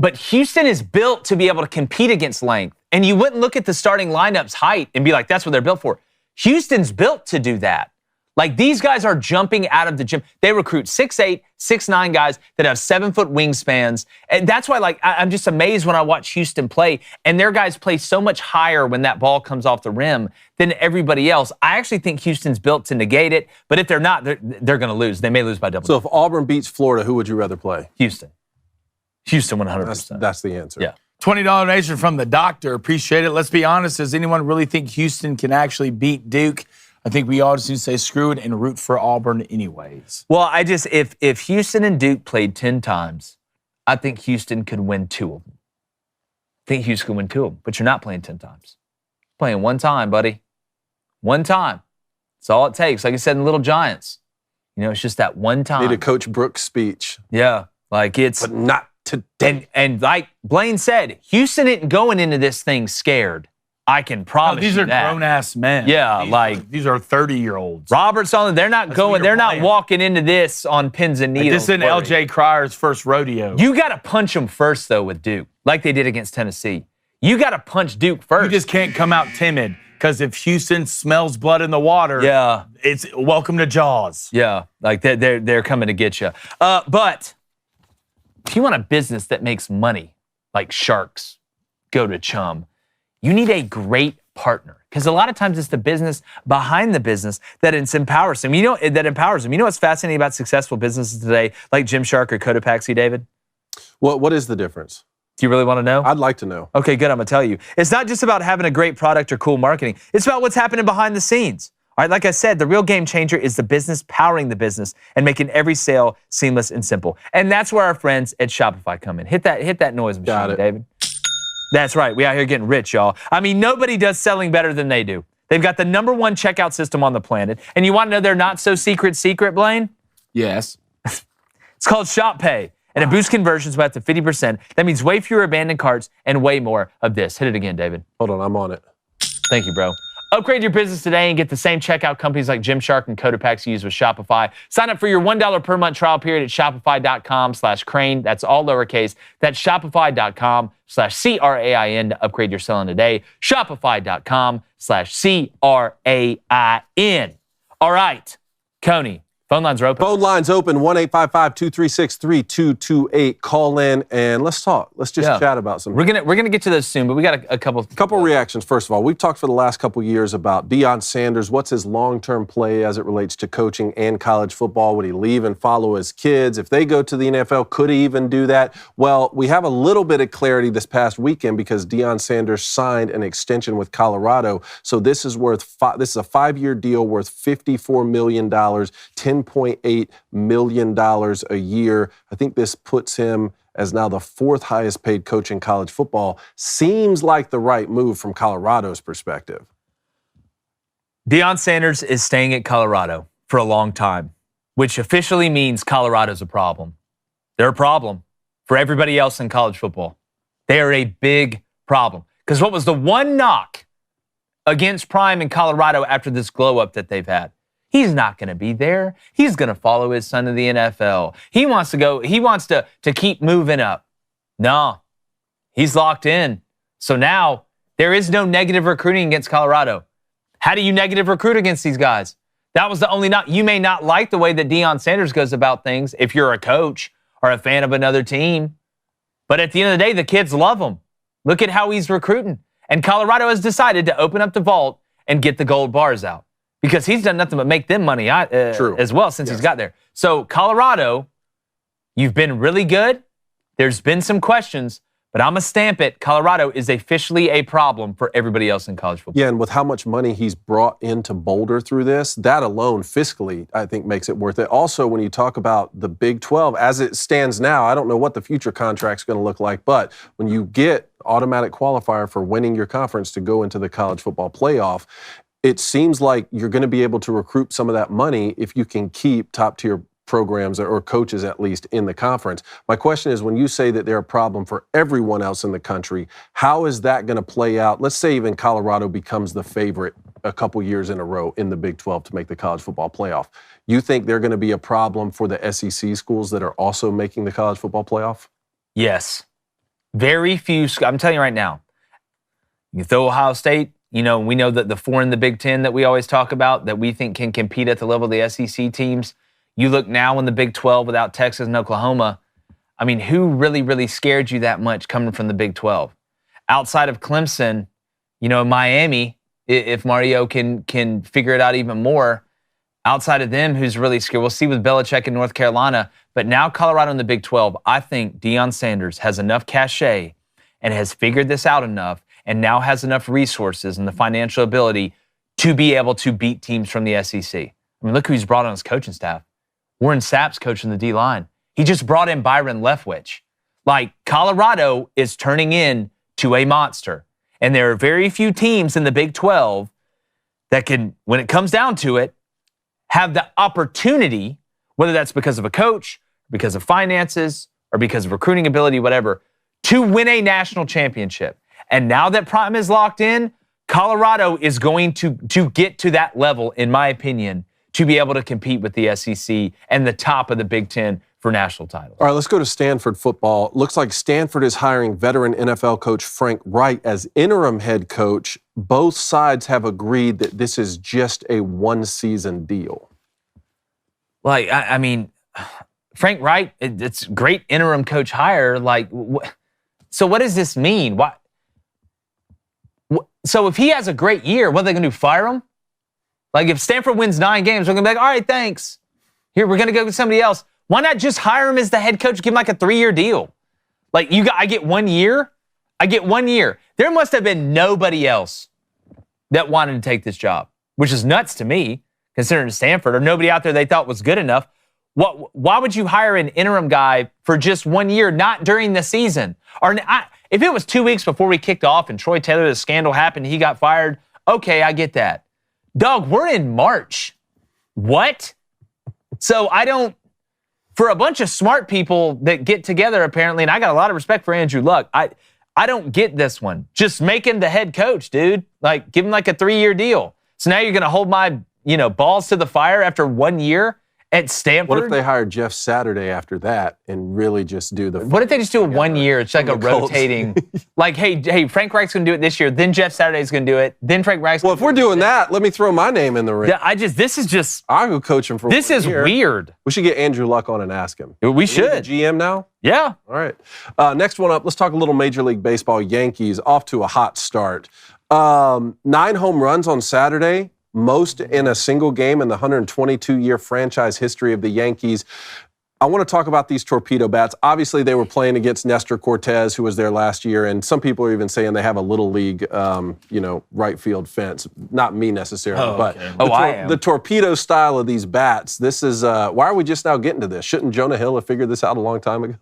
but Houston is built to be able to compete against length, and you wouldn't look at the starting lineup's height and be like, that's what they're built for. Houston's built to do that. Like, these guys are jumping out of the gym. They recruit 6'8", 6'9" guys that have 7-foot wingspans. And that's why, like, I'm just amazed when I watch Houston play. And their guys play so much higher when that ball comes off the rim than everybody else. I actually think Houston's built to negate it. But if they're not, they're going to lose. They may lose by double.
So if Auburn beats Florida, who would you rather play?
Houston. Houston 100%.
That's the answer.
Yeah.
$20 donation from the doctor. Appreciate it. Let's be honest. Does anyone really think Houston can actually beat Duke? I think we all just need to say screw it and root for Auburn anyways.
Well, if Houston and Duke played 10 times, I think Houston could win 2 of them. I think Houston could win 2 of them, but you're not playing 10 times. Playing 1 time, buddy. 1 time. That's all it takes. Like I said in Little Giants. You know, it's just that 1 time.
Need a Coach Brooks speech.
Yeah, like it's...
But not today.
And like Blaine said, Houston isn't going into this thing scared. I can promise
these
you
are
that.
grown-ass men.
Yeah,
these are 30-year-olds.
Robert's on. They're not going. They're not walking into this on pins and needles.
This isn't L.J. Cryer's first rodeo.
You got to punch them first, though, with Duke, like they did against Tennessee. You got to punch Duke first.
You just can't come out timid because if Houston smells blood in the water, it's welcome to Jaws.
Yeah, like they're coming to get you. But if you want a business that makes money, like sharks, go to Chum. You need a great partner because a lot of times it's the business behind the business that empowers them. You know, what's fascinating about successful businesses today, like Gymshark or Cotopaxi, David?
What is the difference?
Do you really want to know?
I'd like to know.
Okay, good. I'm going to tell you. It's not just about having a great product or cool marketing. It's about what's happening behind the scenes. All right, like I said, the real game changer is the business powering the business and making every sale seamless and simple. And that's where our friends at Shopify come in. Hit that noise machine, David. That's right. We out here getting rich, y'all. I mean, nobody does selling better than they do. They've got the #1 checkout system on the planet. And you want to know their not so secret, Blaine?
Yes.
It's called Shop Pay. And it boosts conversions by up to 50%. That means way fewer abandoned carts and way more of this. Hit it again, David.
Hold on, I'm on it.
Thank you, bro. Upgrade your business today and get the same checkout companies like Gymshark and Cotopaxi use with Shopify. Sign up for your $1 per month trial period at shopify.com/Crain. That's all lowercase. That's shopify.com/CRAIN to upgrade your selling today. Shopify.com/CRAIN. All right, Coney. Phone lines are open.
Phone lines open, 1-855-236-3228. Call in and let's talk. Let's just chat about something.
We're gonna get to those soon, but we got a couple
reactions. First of all, we've talked for the last couple years about Deion Sanders. What's his long-term play as it relates to coaching and college football? Would he leave and follow his kids? If they go to the NFL, could he even do that? Well, we have a little bit of clarity this past weekend because Deion Sanders signed an extension with Colorado. So this is a 5-year deal worth $54 million, $10.8 million a year. I think this puts him as now the 4th highest paid coach in college football. Seems like the right move from Colorado's perspective.
Deion Sanders is staying at Colorado for a long time, which officially means Colorado's a problem. They're a problem for everybody else in college football. They are a big problem. Because what was the one knock against Prime in Colorado after this glow up that they've had? He's not going to be there. He's going to follow his son to the NFL. He wants to keep moving up. No, he's locked in. So now there is no negative recruiting against Colorado. How do you negative recruit against these guys? That was the only knock. You may not like the way that Deion Sanders goes about things if you're a coach or a fan of another team. But at the end of the day, the kids love him. Look at how he's recruiting. And Colorado has decided to open up the vault and get the gold bars out. Because he's done nothing but make them money as well since he's got there. So, Colorado, you've been really good. There's been some questions, but I'm going to stamp it. Colorado is officially a problem for everybody else in college football.
Yeah, and with how much money he's brought into Boulder through this, that alone fiscally, I think, makes it worth it. Also, when you talk about the Big 12, as it stands now, I don't know what the future contract's going to look like, but when you get automatic qualifier for winning your conference to go into the college football playoff, it seems like you're going to be able to recruit some of that money if you can keep top-tier programs or coaches at least in the conference. My question is, when you say that they're a problem for everyone else in the country, how is that going to play out? Let's say even Colorado becomes the favorite a couple years in a row in the Big 12 to make the college football playoff. You think they're going to be a problem for the SEC schools that are also making the college football playoff?
Yes. Very few. I'm telling you right now, you throw Ohio State, we know that the 4 in the Big Ten that we always talk about that we think can compete at the level of the SEC teams. You look now in the Big 12 without Texas and Oklahoma. I mean, who really, really scared you that much coming from the Big 12? Outside of Clemson, Miami, if Mario can figure it out even more, outside of them, who's really scared? We'll see with Belichick in North Carolina. But now Colorado in the Big 12, I think Deion Sanders has enough cachet and has figured this out enough and now has enough resources and the financial ability to be able to beat teams from the SEC. I mean, look who he's brought on his coaching staff. Warren Sapp's coaching the D-line. He just brought in Byron Leftwich. Like, Colorado is turning into a monster. And there are very few teams in the Big 12 that can, when it comes down to it, have the opportunity, whether that's because of a coach, because of finances, or because of recruiting ability, whatever, to win a national championship. And now that Prime is locked in, Colorado is going to get to that level, in my opinion, to be able to compete with the SEC and the top of the Big Ten for national titles.
All right, let's go to Stanford football. Looks like Stanford is hiring veteran NFL coach Frank Wright as interim head coach. Both sides have agreed that this is just a one-season deal.
Like, I mean, Frank Wright, it's great interim coach hire. Like, so what does this mean? So if he has a great year, what are they going to do, fire him? Like, if Stanford wins 9 games, we're going to be like, all right, thanks. Here, we're going to go with somebody else. Why not just hire him as the head coach, give him like a 3-year deal? Like, I get 1 year? I get 1 year. There must have been nobody else that wanted to take this job, which is nuts to me, considering Stanford, or nobody out there they thought was good enough. Why would you hire an interim guy for just 1 year, not during the season? If it was 2 weeks before we kicked off and Troy Taylor, the scandal happened, he got fired, okay, I get that. Dog, we're in March. What? So for a bunch of smart people that get together apparently, and I got a lot of respect for Andrew Luck, I don't get this one. Just make him the head coach, dude. Like, give him like a 3-year deal. So now you're going to hold my, balls to the fire after 1 year at Stanford?
What if they hired Jeff Saturday after that and really just do the...
What if they just do it 1 year? It's like a rotating... like, hey, Frank Reich's going to do it this year, then Jeff Saturday's going to do it, then Frank Reich's
Well, if we're doing that, let me throw my name in the ring.
Yeah, this is just...
I'll go coach him for 1 year.
This is weird.
We should get Andrew Luck on and ask him.
We should.
The GM now?
Yeah.
All right. Next one up, let's talk a little Major League Baseball. Yankees off to a hot start. 9 home runs on Saturday. Most in a single game in the 122-year franchise history of the Yankees. I want to talk about these torpedo bats. Obviously, they were playing against Nestor Cortez, who was there last year, and some people are even saying they have a little league, right field fence. Not me necessarily, but the torpedo style of these bats. This is why are we just now getting to this? Shouldn't Jonah Hill have figured this out a long time ago?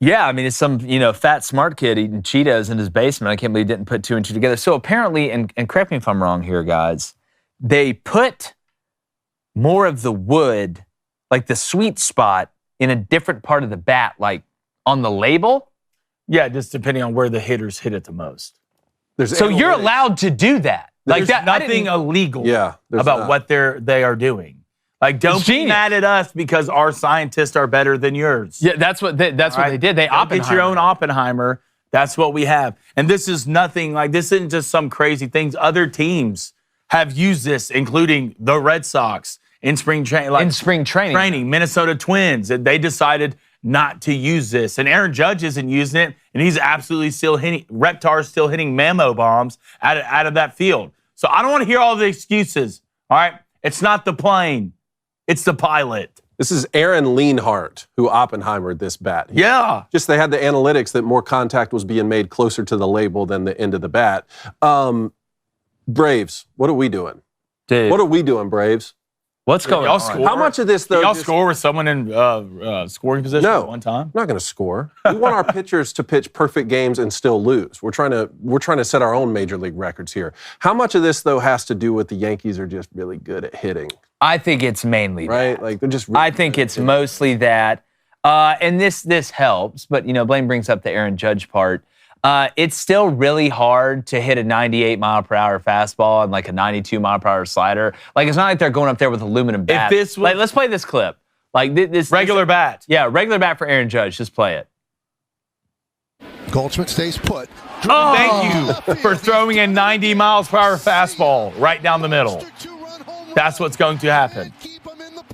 Yeah, I mean, it's some, fat, smart kid eating Cheetos in his basement. I can't believe he didn't put 2 and 2 together. So apparently, and correct me if I'm wrong here, guys, they put more of the wood, like the sweet spot, in a different part of the bat, like on the label?
Yeah, just depending on where the hitters hit it the most.
So you're allowed to do that.
There's nothing illegal about what they are doing. Like, don't be mad at us because our scientists are better than yours.
Yeah, that's what they did. They
get your own Oppenheimer. That's what we have. And this is nothing, like, this isn't just some crazy things. Other teams have used this, including the Red Sox in spring training. Minnesota Twins, they decided not to use this. And Aaron Judge isn't using it, and he's absolutely still hitting, Reptar's still hitting mammo bombs out of that field. So I don't want to hear all the excuses, all right? It's not the plane. It's the pilot.
This is Aaron Leanhart who Oppenheimered this bat.
Yeah.
Just they had the analytics that more contact was being made closer to the label than the end of the bat. Braves, what are we doing?
Dude.
What are we doing, Braves?
What's going on?
How much of this, though?
Y'all score with someone in scoring position at one time?
I'm not going to score. We want our pitchers to pitch perfect games and still lose. We're trying to set our own major league records here. How much of this, though, has to do with the Yankees are just really good at hitting?
I think it's mainly that.
Like, they're just really
I think it's mostly that. And this helps, but, Blaine brings up the Aaron Judge part. It's still really hard to hit a 98-mile-per-hour fastball and like a 92-mile-per-hour slider. Like, it's not like they're going up there with aluminum bat. Let's play this clip. Like this
regular bat.
Yeah, regular bat for Aaron Judge. Just play it.
Goldschmidt stays put.
Oh, thank you for throwing a 90 miles per hour fastball right down the middle. That's what's going to happen.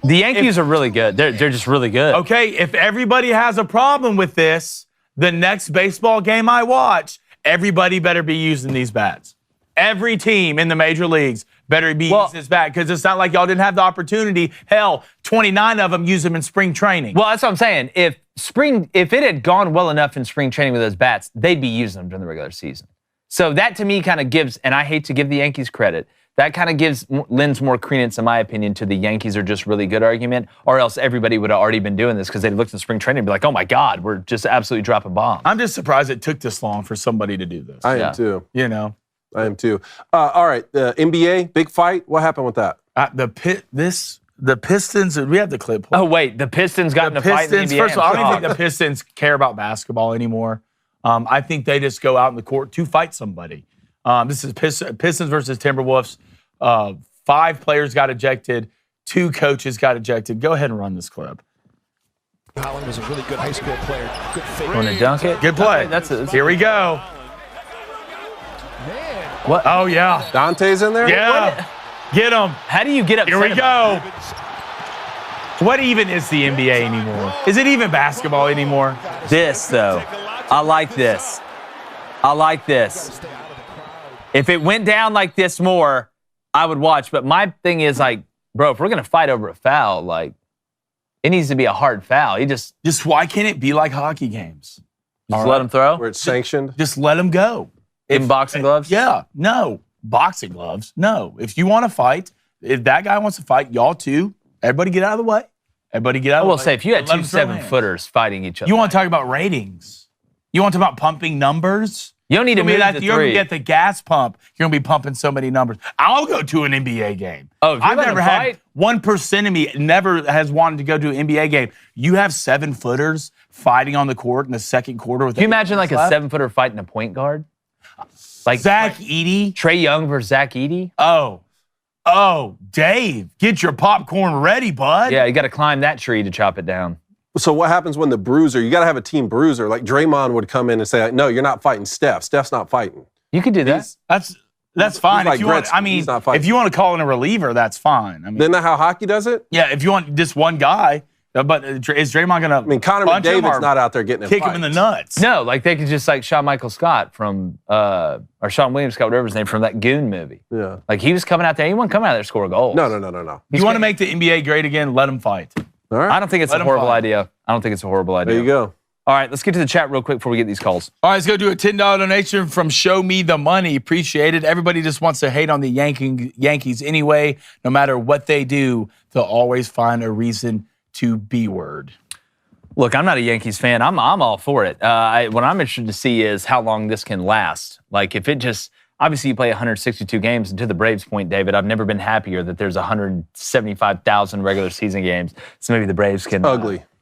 The Yankees are really good. They're just really good.
Okay, if everybody has a problem with this, the next baseball game I watch, everybody better be using these bats. Every team in the major leagues better be using this bat because it's not like y'all didn't have the opportunity. Hell, 29 of them use them in spring training.
Well, that's what I'm saying. If it had gone well enough in spring training with those bats, they'd be using them during the regular season. So that to me kind of gives, and I hate to give the Yankees credit, that kind of lends more credence, in my opinion, to the Yankees are just really good argument, or else everybody would have already been doing this because they'd looked in spring training and be like, oh my God, we're just absolutely dropping bombs.
I'm just surprised it took this long for somebody to do this.
I am too.
You know?
I am too. All right, the NBA, big fight. What happened with that?
The Pistons, we have the clip.
Oh, wait, the Pistons got in a fight in the NBA?
First of all, I don't even think the Pistons care about basketball anymore. I think they just go out in the court to fight somebody. This is Pistons versus Timberwolves. 5 players got ejected. 2 coaches got ejected. Go ahead and run this clip.
Holland was a really good high school player. Good fake.
Want to dunk it?
Good play. Here we go.
What?
Oh, yeah.
Dante's in there?
Yeah. Get him.
How do you get upset?
Here we go. What even is the NBA anymore? Is it even basketball anymore?
This, though, I like this. I like this. If it went down like this more, I would watch. But my thing is, like, bro, if we're going to fight over a foul, like, it needs to be a hard foul. Just
why can't it be like hockey games?
let him throw?
Where it's sanctioned?
Just let him go.
In boxing gloves?
Yeah. No. Boxing gloves? No. If you want to fight, if that guy wants to fight, y'all too, everybody get out of the way. Everybody get out of the way.
I will say, if you had 2 7-footers fighting each other.
You want to talk about ratings? You want to talk about pumping numbers?
You don't need to move to 3.
You're going to get the gas pump. You're going to be pumping so many numbers. I'll go to an NBA game.
Oh, if
I've never had 1% of me never has wanted to go to an NBA game. You have 7-footers fighting on the court in the second quarter.
Can you imagine like a 7-footer fighting a point guard? Like
Zach Edey?
Trae Young versus Zach Edey?
Oh, Dave, get your popcorn ready, bud.
Yeah, you got to climb that tree to chop it down.
So what happens when the bruiser, you got to have a team bruiser, like Draymond would come in and say, like, no, you're not fighting Steph. Steph's not fighting.
You could do that.
That's fine.
Like
if you want to call in a reliever, that's fine.
Isn't that how hockey does it?
Yeah, if you want just one guy, but is Draymond going to
Connor McDavid's not out there getting in
kick
fights.
him in the nuts.
No, like they could just like Shawn Michael Scott from, or Sean William Scott, whatever his name, from that Goon movie.
Yeah.
Like he was coming out there. He wasn't coming out there to score goals.
No.
You want to make the NBA great again? Let him fight.
All right.
I don't think it's a horrible idea.
There you go.
All right, let's get to the chat real quick before we get these calls.
All right, let's go do a $10 donation from Show Me the Money. Appreciate it. Everybody just wants to hate on the Yankees anyway. No matter what they do, they'll always find a reason to B-word.
Look, I'm not a Yankees fan. I'm all for it. What I'm interested to see is how long this can last. Like if it just, obviously you play 162 games, and to the Braves' point, David, I've never been happier that there's 175,000 regular season games. So maybe the Braves can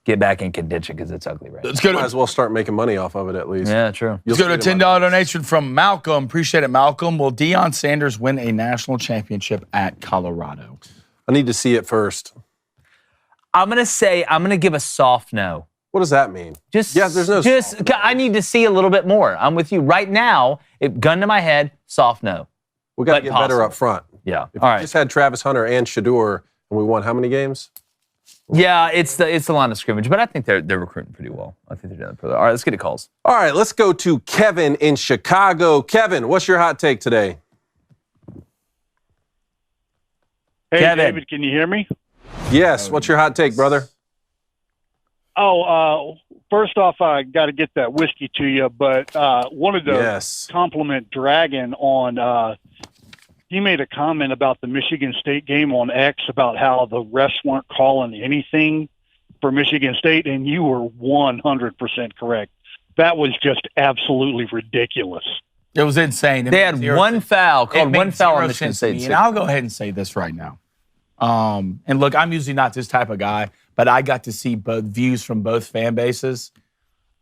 get back in contention because it's ugly, right?
Might as well start making money off of it at least.
Yeah, true.
Let's go to a $10 donation from Malcolm. Appreciate it, Malcolm. Will Deion Sanders win a national championship at Colorado?
I need to see it first.
I'm going to give a soft no.
What does that mean?
I need to see a little bit more. I'm with you. Right now, gun to my head, soft no.
We got to get better up front.
Yeah.
If we just had Travis Hunter and Shador, and we won how many games?
Yeah, it's the line of scrimmage, but I think they're recruiting pretty well. I think they're doing it pretty well. All right, let's get to calls.
All right, let's go to Kevin in Chicago. Kevin, what's your hot take today?
Hey,
Kevin.
David, can you hear me?
Yes, what's your hot take, brother?
First off, I got to get that whiskey to you, but wanted to compliment Dragon on he made a comment about the Michigan State game on X about how the refs weren't calling anything for Michigan State, and you were 100% correct. That was just absolutely ridiculous.
It was insane.
They had one foul, called one foul on Michigan State.
And I'll go ahead and say this right now. And look, I'm usually not this type of guy, but I got to see both views from both fan bases.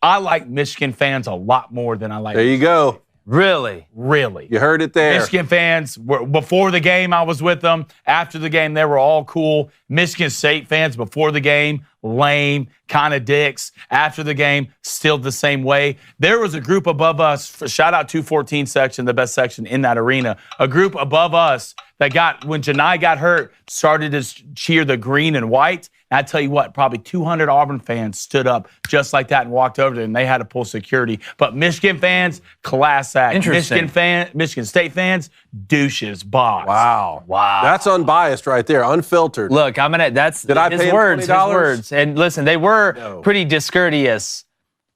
I like Michigan fans a lot more than I like.
There you go.
Really?
Really.
You heard it there.
Michigan fans, before the game, I was with them. After the game, they were all cool. Michigan State fans, before the game, lame, kind of dicks. After the game, still the same way. There was a group above us, shout out 214 section, the best section in that arena, a group above us that when Janai got hurt, started to cheer the green and white. And I tell you what, probably 200 Auburn fans stood up just like that and walked over there, and they had to pull security. But Michigan fans, class act.
Interesting.
Michigan State fans, douches, box.
Wow. That's unbiased right there, unfiltered.
Look, that's
Did I
his
pay him
words.
$20?
His words. And listen, they were pretty discourteous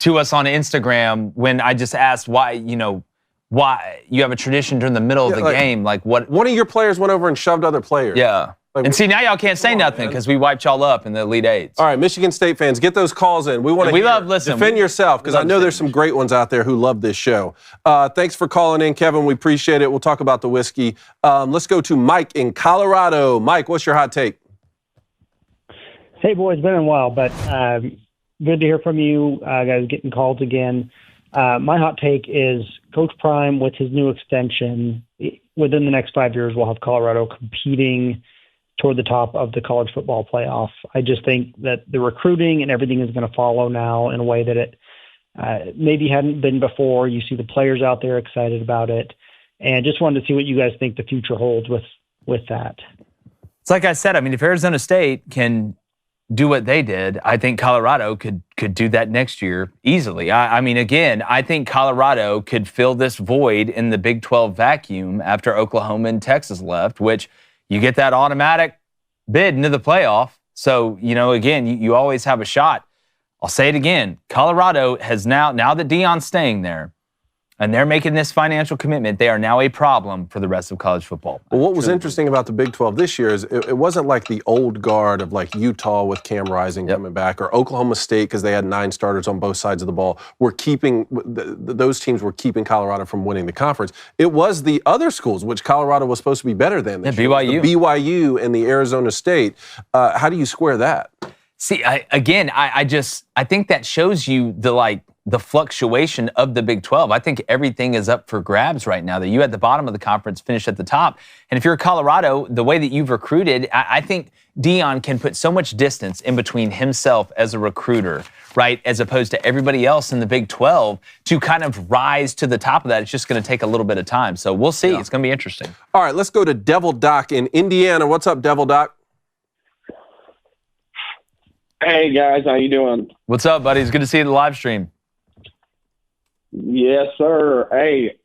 to us on Instagram when I just asked why you have a tradition during the middle of the game. Like what?
One of your players went over and shoved other players.
Yeah. And see, now y'all can't say nothing because we wiped y'all up in the Elite Eights.
All right, Michigan State fans, get those calls in. We want to defend yourself because I know there's some great ones out there who love this show. Thanks for calling in, Kevin. We appreciate it. We'll talk about the whiskey. Let's go to Mike in Colorado. Mike, what's your hot take?
Hey, boys, been a while, but good to hear from you guys getting calls again. My hot take is Coach Prime, with his new extension, within the next 5 years, we'll have Colorado competing toward the top of the college football playoff. I just think that the recruiting and everything is going to follow now in a way that it maybe hadn't been before. You see the players out there excited about it, and just wanted to see what you guys think the future holds with that.
It's like I said, I mean, if Arizona State can do what they did, I think Colorado could do that next year easily. I mean, again, I think Colorado could fill this void in the Big 12 vacuum after Oklahoma and Texas left, which you get that automatic bid into the playoff. So, again, you always have a shot. I'll say it again. Colorado has now that Deion's staying there, and they're making this financial commitment, they are now a problem for the rest of college football.
Well, what was interesting about the Big 12 this year is it wasn't like the old guard of like Utah with Cam Rising coming back, or Oklahoma State because they had 9 starters on both sides of the ball. Those teams were keeping Colorado from winning the conference. It was the other schools, which Colorado was supposed to be better than.
BYU.
The BYU and the Arizona State. How do you square that?
See, I think that shows you the fluctuation of the Big 12. I think everything is up for grabs right now. That you at the bottom of the conference finish at the top. And if you're Colorado, the way that you've recruited, I think Deion can put so much distance in between himself as a recruiter, right, as opposed to everybody else in the Big 12 to kind of rise to the top of that. It's just going to take a little bit of time. So we'll see. Yeah. It's going to be interesting.
All right, let's go to Devil Doc in Indiana. What's up, Devil Doc?
Hey, guys. How you doing?
What's up, buddy? It's good to see you in the live stream.
Yes, sir. Hey,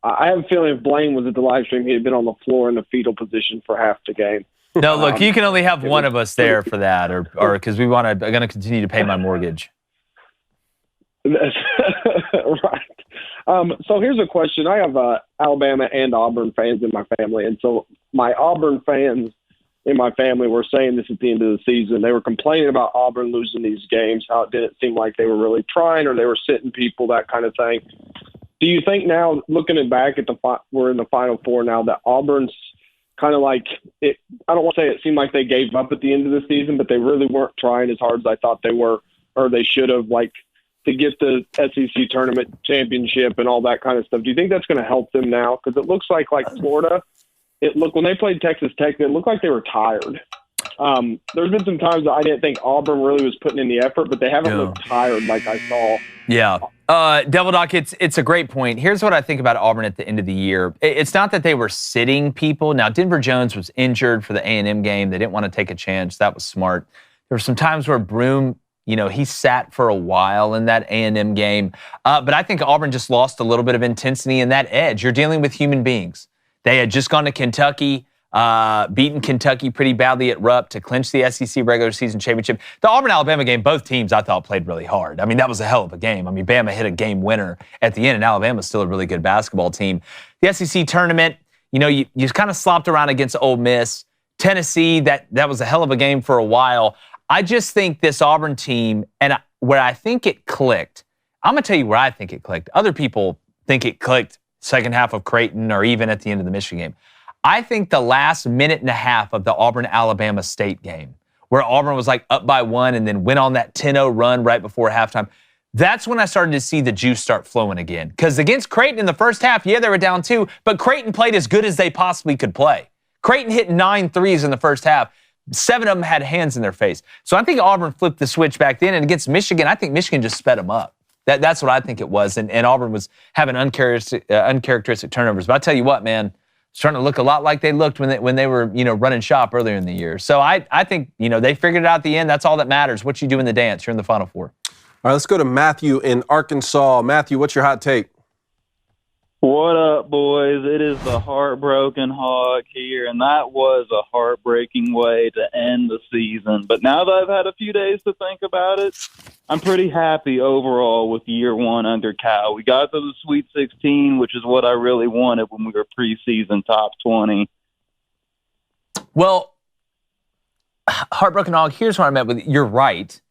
I have a feeling if Blaine was at the live stream, he'd been on the floor in the fetal position for half the game.
No, look, you can only have one of us there for that, or because I'm going to continue to pay my mortgage.
Right. So here's a question. I have Alabama and Auburn fans in my family, and so my Auburn fans in my family were saying this at the end of the season. They were complaining about Auburn losing these games, how it didn't seem like they were really trying or they were sitting people, that kind of thing. Do you think now, looking back at we're in the Final Four now, that Auburn's kind of like it? I don't want to say it seemed like they gave up at the end of the season, but they really weren't trying as hard as I thought they were, or they should have, like to get the SEC tournament championship and all that kind of stuff. Do you think that's going to help them now? Because it looks like Florida. When they played Texas Tech, it looked like they were tired. There's been some times that I didn't think Auburn really was putting in the effort, but they haven't looked tired like I saw.
Yeah. Devil Doc, it's a great point. Here's what I think about Auburn at the end of the year. It's not that they were sitting people. Now, Denver Jones was injured for the A&M game. They didn't want to take a chance. That was smart. There were some times where Broome, he sat for a while in that A&M game. But I think Auburn just lost a little bit of intensity in that edge. You're dealing with human beings. They had just gone to Kentucky, beaten Kentucky pretty badly at Rupp to clinch the SEC regular season championship. The Auburn-Alabama game, both teams I thought played really hard. I mean, that was a hell of a game. I mean, Bama hit a game winner at the end, and Alabama's still a really good basketball team. The SEC tournament, you kind of slopped around against Ole Miss. Tennessee, that was a hell of a game for a while. I just think this Auburn team, and where I think it clicked, I'm going to tell you where I think it clicked. Other people think it clicked second half of Creighton or even at the end of the Michigan game. I think the last minute and a half of the Auburn-Alabama State game, where Auburn was like up by 1 and then went on that 10-0 run right before halftime, that's when I started to see the juice start flowing again. Because against Creighton in the first half, they were down 2, but Creighton played as good as they possibly could play. Creighton hit 9 threes in the first half. 7 of them had hands in their face. So I think Auburn flipped the switch back then, and against Michigan, I think Michigan just sped them up. That's what I think it was, and Auburn was having uncharacteristic turnovers. But I tell you what, man, it's starting to look a lot like they looked when they were running shop earlier in the year. So I think they figured it out at the end. That's all that matters. What you do in the dance. You're in the Final Four.
All right, let's go to Matthew in Arkansas. Matthew, what's your hot take?
What up, boys? It is the Heartbroken Hog here, and that was a heartbreaking way to end the season. But now that I've had a few days to think about it, I'm pretty happy overall with year one under Cal. We got to the Sweet 16, which is what I really wanted when we were preseason top 20.
Well, Heartbroken Hog, here's where I'm at with it. You're right.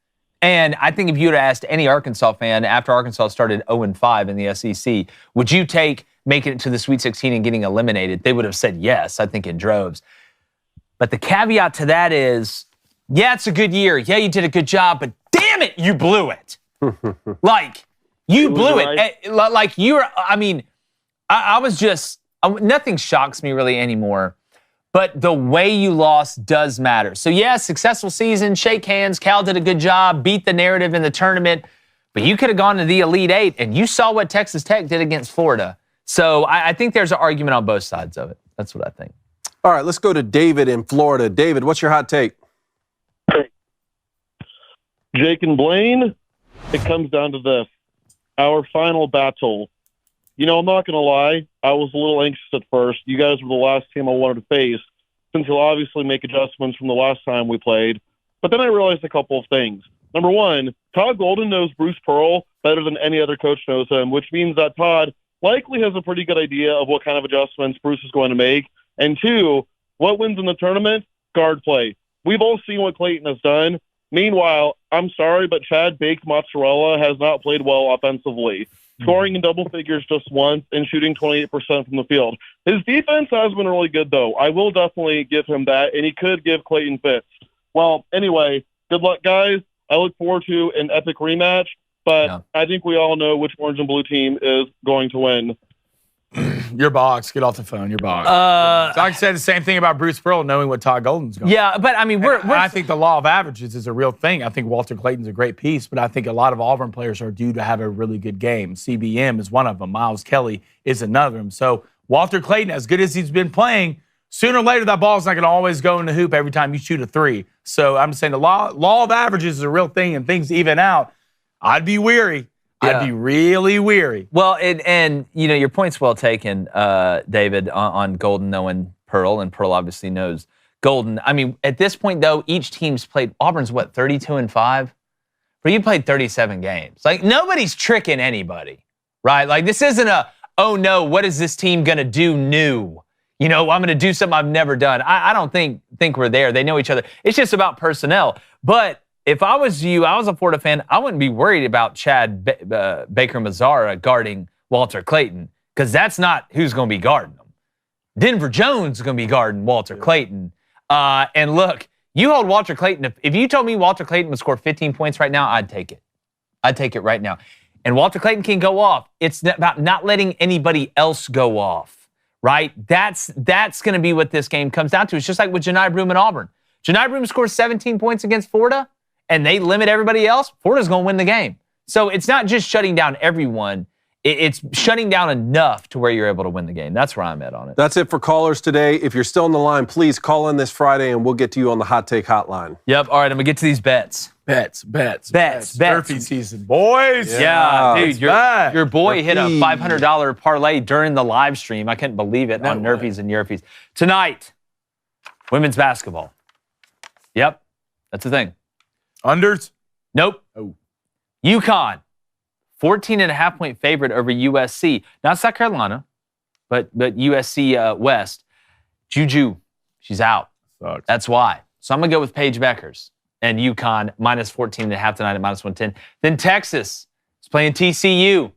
And I think if you had asked any Arkansas fan after Arkansas started 0-5 in the SEC, would you take making it to the Sweet 16 and getting eliminated? They would have said yes, I think, in droves. But the caveat to that is, yeah, it's a good year. Yeah, you did a good job, but damn it, you blew it. You blew it. Like, I was just, nothing shocks me really anymore. But the way you lost does matter. So, yeah, successful season, shake hands. Cal did a good job, beat the narrative in the tournament. But you could have gone to the Elite Eight, and you saw what Texas Tech did against Florida. So I think there's an argument on both sides of it. That's what I think.
All right, let's go to David in Florida. David, what's your hot take?
Jake and Blaine, it comes down to this. Our final battle. I'm not going to lie. I was a little anxious at first. You guys were the last team I wanted to face, since you'll obviously make adjustments from the last time we played. But then I realized a couple of things. Number one, Todd Golden knows Bruce Pearl better than any other coach knows him, which means that Todd likely has a pretty good idea of what kind of adjustments Bruce is going to make. And two, what wins in the tournament? Guard play. We've all seen what Clayton has done. Meanwhile, I'm sorry, but Chad Baked Mozzarella has not played well offensively. Scoring in double figures just once and shooting 28% from the field. His defense has been really good, though. I will definitely give him that, and he could give Clayton fits. Well, anyway, good luck, guys. I look forward to an epic rematch, but I think we all know which orange and blue team is going to win.
Your box. Get off the phone. Your box. So I said the same thing about Bruce Pearl knowing what Todd Golden's going.
Yeah, but I mean,
I think the law of averages is a real thing. I think Walter Clayton's a great piece, but I think a lot of Auburn players are due to have a really good game. CBM is one of them. Miles Kelly is another of them. So Walter Clayton, as good as he's been playing, sooner or later that ball's not going to always go in the hoop every time you shoot a three. So I'm just saying the law of averages is a real thing, and things even out. I'd be weary. Yeah. I'd be really weary.
Well, and your point's well taken, David, on Golden knowing Pearl, and Pearl obviously knows Golden. I mean, at this point, though, each team's played. Auburn's, 32-5? But you played 37 games. Like, nobody's tricking anybody, right? Like, this isn't oh, no, what is this team going to do new? I'm going to do something I've never done. I don't think we're there. They know each other. It's just about personnel. But if I was you, I was a Florida fan, I wouldn't be worried about Chad Baker Mazzara guarding Walter Clayton, because that's not who's going to be guarding him. Denver Jones is going to be guarding Walter Clayton. And look, you hold Walter Clayton. If you told me Walter Clayton would score 15 points right now, I'd take it. I'd take it right now. And Walter Clayton can go off. It's about not letting anybody else go off, right? That's going to be what this game comes down to. It's just like with Janai Broome and Auburn. Janai Broome scores 17 points against Florida, and they limit everybody else. Florida's going to win the game. So it's not just shutting down everyone. It's shutting down enough to where you're able to win the game. That's where I'm at on it.
That's it for callers today. If you're still on the line, please call in this Friday, and we'll get to you on the Hot Take Hotline.
Yep. All right, I'm going to get to these bets.
Bets.
Nerfy
season, boys.
Yeah, dude, your boy hit a $500 parlay during the live stream. I couldn't believe it on Nerfies and Yerfies. Tonight, women's basketball. Yep, that's the thing.
Unders?
Nope.
Oh.
UConn, 14.5-point favorite over USC. Not South Carolina, but USC West. Juju, she's out.
Sucks.
That's why. So I'm going to go with Paige Beckers and UConn minus 14.5 tonight at minus 110. Then Texas is playing TCU.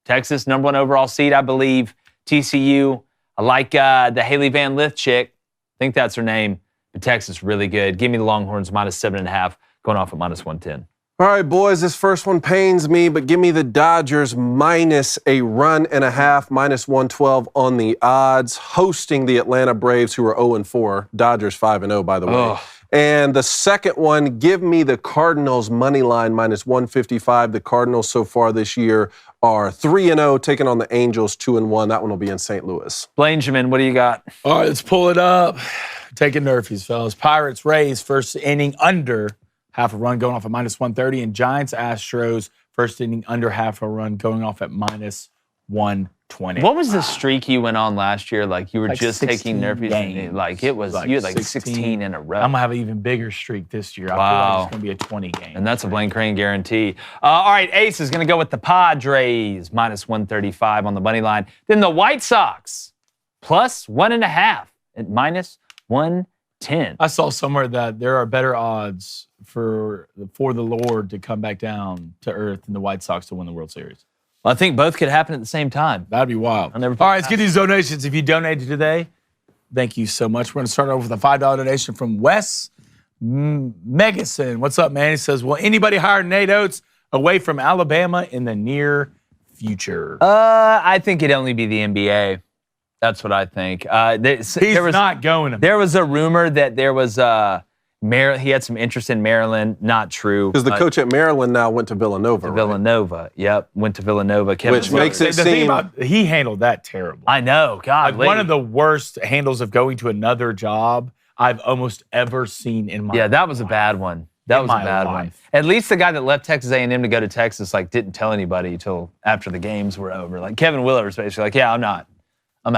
Texas, number 1 overall seed, I believe. TCU, I like the Haley Van Lith chick. I think that's her name. But Texas, really good. Give me the Longhorns minus 7.5. Going off at minus 110.
All right, boys, this first one pains me, but give me the Dodgers minus a run and a half, minus 112 on the odds, hosting the Atlanta Braves, who are 0-4. Dodgers 5-0, by the way. And the second one, give me the Cardinals money line -155. The Cardinals so far this year are 3-0, taking on the Angels 2-1. That one will be in St. Louis.
Blanjamin, what do you got?
All right, let's pull it up. Taking Nerfies, fellas. Pirates, Rays, first inning under half a run, going off at -130. And Giants, Astros, first inning under half a run, going off at -120.
What was the streak you went on last year? Like you were
Like
just taking
16
Nerfies.
games.
Like it was, you had like 16 in a row.
I'm going to have an even bigger streak this year. I feel
Wow.
like it's going to be a 20 game.
And that's a Blaine Crain guarantee. All right, Ace is going to go with the Padres, -135 on the money line. Then the White Sox, +1.5 at -110.
I saw somewhere that there are better odds for the Lord to come back down to earth than the White Sox to win the World Series.
Well, I think both could happen at the same time.
That'd be wild.
I'll never
All right, let's get these donations. If you donated today, thank you so much. We're going to start off with a $5 donation from Wes Megason. What's up, man? He says, will anybody hire Nate Oates away from Alabama in the near future?
I think it'd only be the NBA. That's what I think.
He's not going to.
There was a rumor that there was he had some interest in Maryland. Not true.
Because the coach at Maryland now went to Villanova.
To Villanova. Yep, went to Villanova.
Which makes it
the thing
seem...
about, he handled that terrible.
I know. God,
Like one of the worst handles of going to another job I've almost ever seen in my life.
that was a bad one. That was a bad one. At least the guy that left Texas A&M to go to Texas didn't tell anybody until after the games were over. Like Kevin Willard was basically like, yeah, I'm out.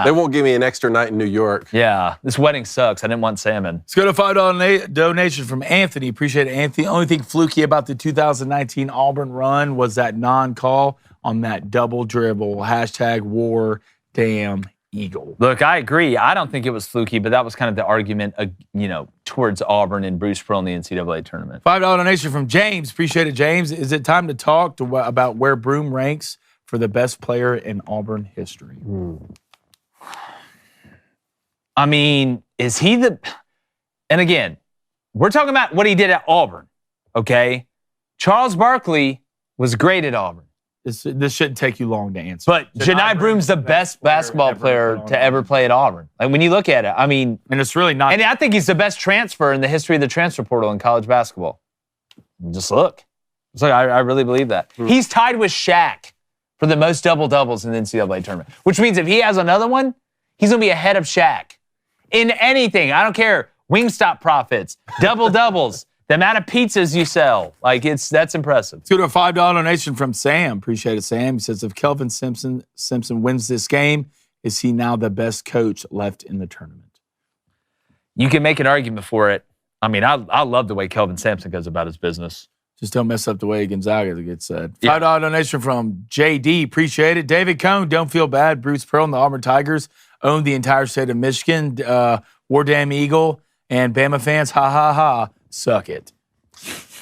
They won't give me an extra night in New York.
Yeah, this wedding sucks. I didn't want salmon.
Let's go to $5 donation from Anthony. Appreciate it, Anthony. Only thing fluky about the 2019 Auburn run was that non-call on that double dribble. #war damn Eagle.
Look, I agree. I don't think it was fluky, but that was kind of the argument, towards Auburn and Bruce Pearl in the NCAA tournament.
$5 donation from James. Appreciate it, James. Is it time to talk about where Broom ranks for the best player in Auburn history?
I mean, is he and again, we're talking about what he did at Auburn, okay? Charles Barkley was great at Auburn.
This shouldn't take you long to answer.
But Janai Broom's the best basketball player to ever play at Auburn. Like when you look at it, I mean.
And it's really not.
And I think he's the best transfer in the history of the transfer portal in college basketball. Just look. I really believe that. He's tied with Shaq for the most double-doubles in the NCAA tournament, which means if he has another one, he's going to be ahead of Shaq. In anything, I don't care. Wingstop profits, double-doubles, the amount of pizzas you sell. That's impressive.
Let's go to a $5 donation from Sam. Appreciate it, Sam. He says, if Kelvin Simpson wins this game, is he now the best coach left in the tournament?
You can make an argument for it. I mean, I love the way Kelvin Sampson goes about his business.
Just don't mess up the way Gonzaga gets said. $5 donation from JD. Appreciate it. David Cohn, don't feel bad. Bruce Pearl and the Auburn Tigers own the entire state of Michigan. War Damn Eagle and Bama fans, ha, ha, ha, suck it.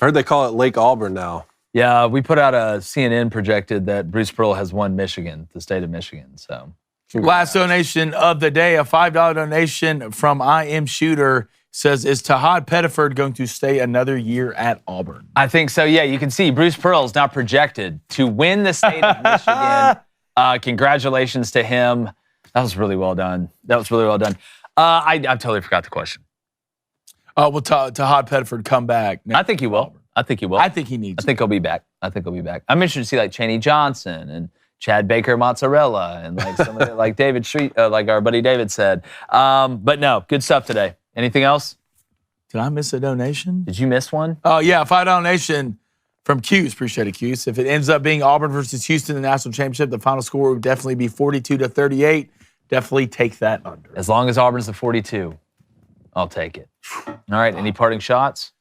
I heard they call it Lake Auburn now.
Yeah, we put out a CNN projected that Bruce Pearl has won Michigan, the state of Michigan. So,
last donation of the day, a $5 donation from I Am Shooter. Says, is Tahad Pettiford going to stay another year at Auburn?
I think so, yeah. You can see Bruce Pearl is now projected to win the state of Michigan. Congratulations to him. That was really well done. I totally forgot the question.
Will Tahad Pettiford come back?
I think he will. I think
he needs
I think he'll be back. I'm interested to see Chaney Johnson and Chad Baker Mozzarella and somebody like David Street, like our buddy David said. But no, good stuff today. Anything else?
Did I miss a donation?
Did you miss one?
Oh, yeah, $5 donation from Q's. Appreciate it, Q's. If it ends up being Auburn versus Houston in the national championship, the final score would definitely be 42-38. Definitely take that under.
As long as Auburn's the 42, I'll take it. All right, any parting shots?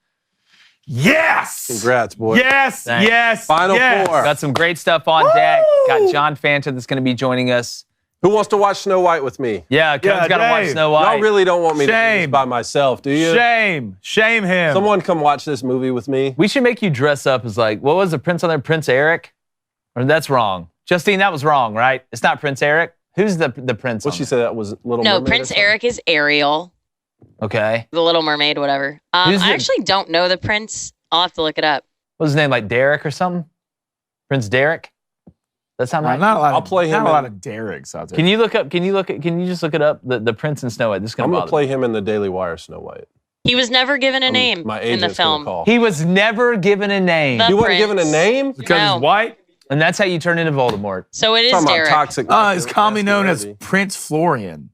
Yes!
Congrats, boy.
Yes,
Thanks.
yes,
Final four.
Got some great stuff on deck. Got John Fanta that's going to be joining us.
Who wants to watch Snow White with me?
Yeah, Kevin's got to watch Snow White.
Y'all really don't want me to do this by myself, do you?
Shame him.
Someone come watch this movie with me.
We should make you dress up as what was the prince on there? Prince Eric? Or that's wrong. Justine, that was wrong, right? It's not Prince Eric. Who's the prince?
What she said that was Little Mermaid?
No, Prince Eric is Ariel.
Okay.
The Little Mermaid, whatever. I actually don't know the prince. I'll have to look it up.
What's his name? Like Derek or something? Prince Derek? That sound right?
I'll play him. Not a lot of Derek's out there.
Can you just look it up? The Prince and Snow White. This is
I'm
going
to play him in the Daily Wire Snow White.
He was never given a name
My
in the
agent's gonna
film.
call.
He was never given a name.
The
He wasn't
Prince.
given a name?
Because
No.
he's white?
And that's how you turn into Voldemort.
So it is
Talking about
Derek.
toxic.
He's commonly known as Prince Florian.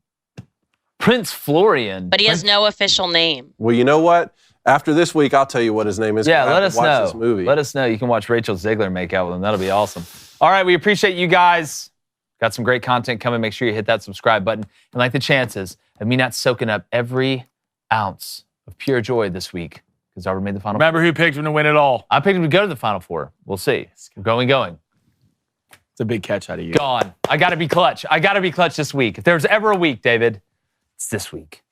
Prince Florian.
But he has no official name.
Well, you know what? After this week, I'll tell you what his name is.
Yeah,
I'll
let
have
us
to watch
know.
This movie.
Let us know. You can watch Rachel Ziegler make out with him. That'll be awesome. All right, we appreciate you guys. Got some great content coming. Make sure you hit that subscribe button. And like the chances of me not soaking up every ounce of pure joy this week because Auburn made the Final Four.
Remember who picked him to win it all?
I picked him to go to the Final Four. We'll see. We're going.
It's a big catch out of you.
Gone. I got to be clutch. I got to be clutch this week. If there's ever a week, David, it's this week.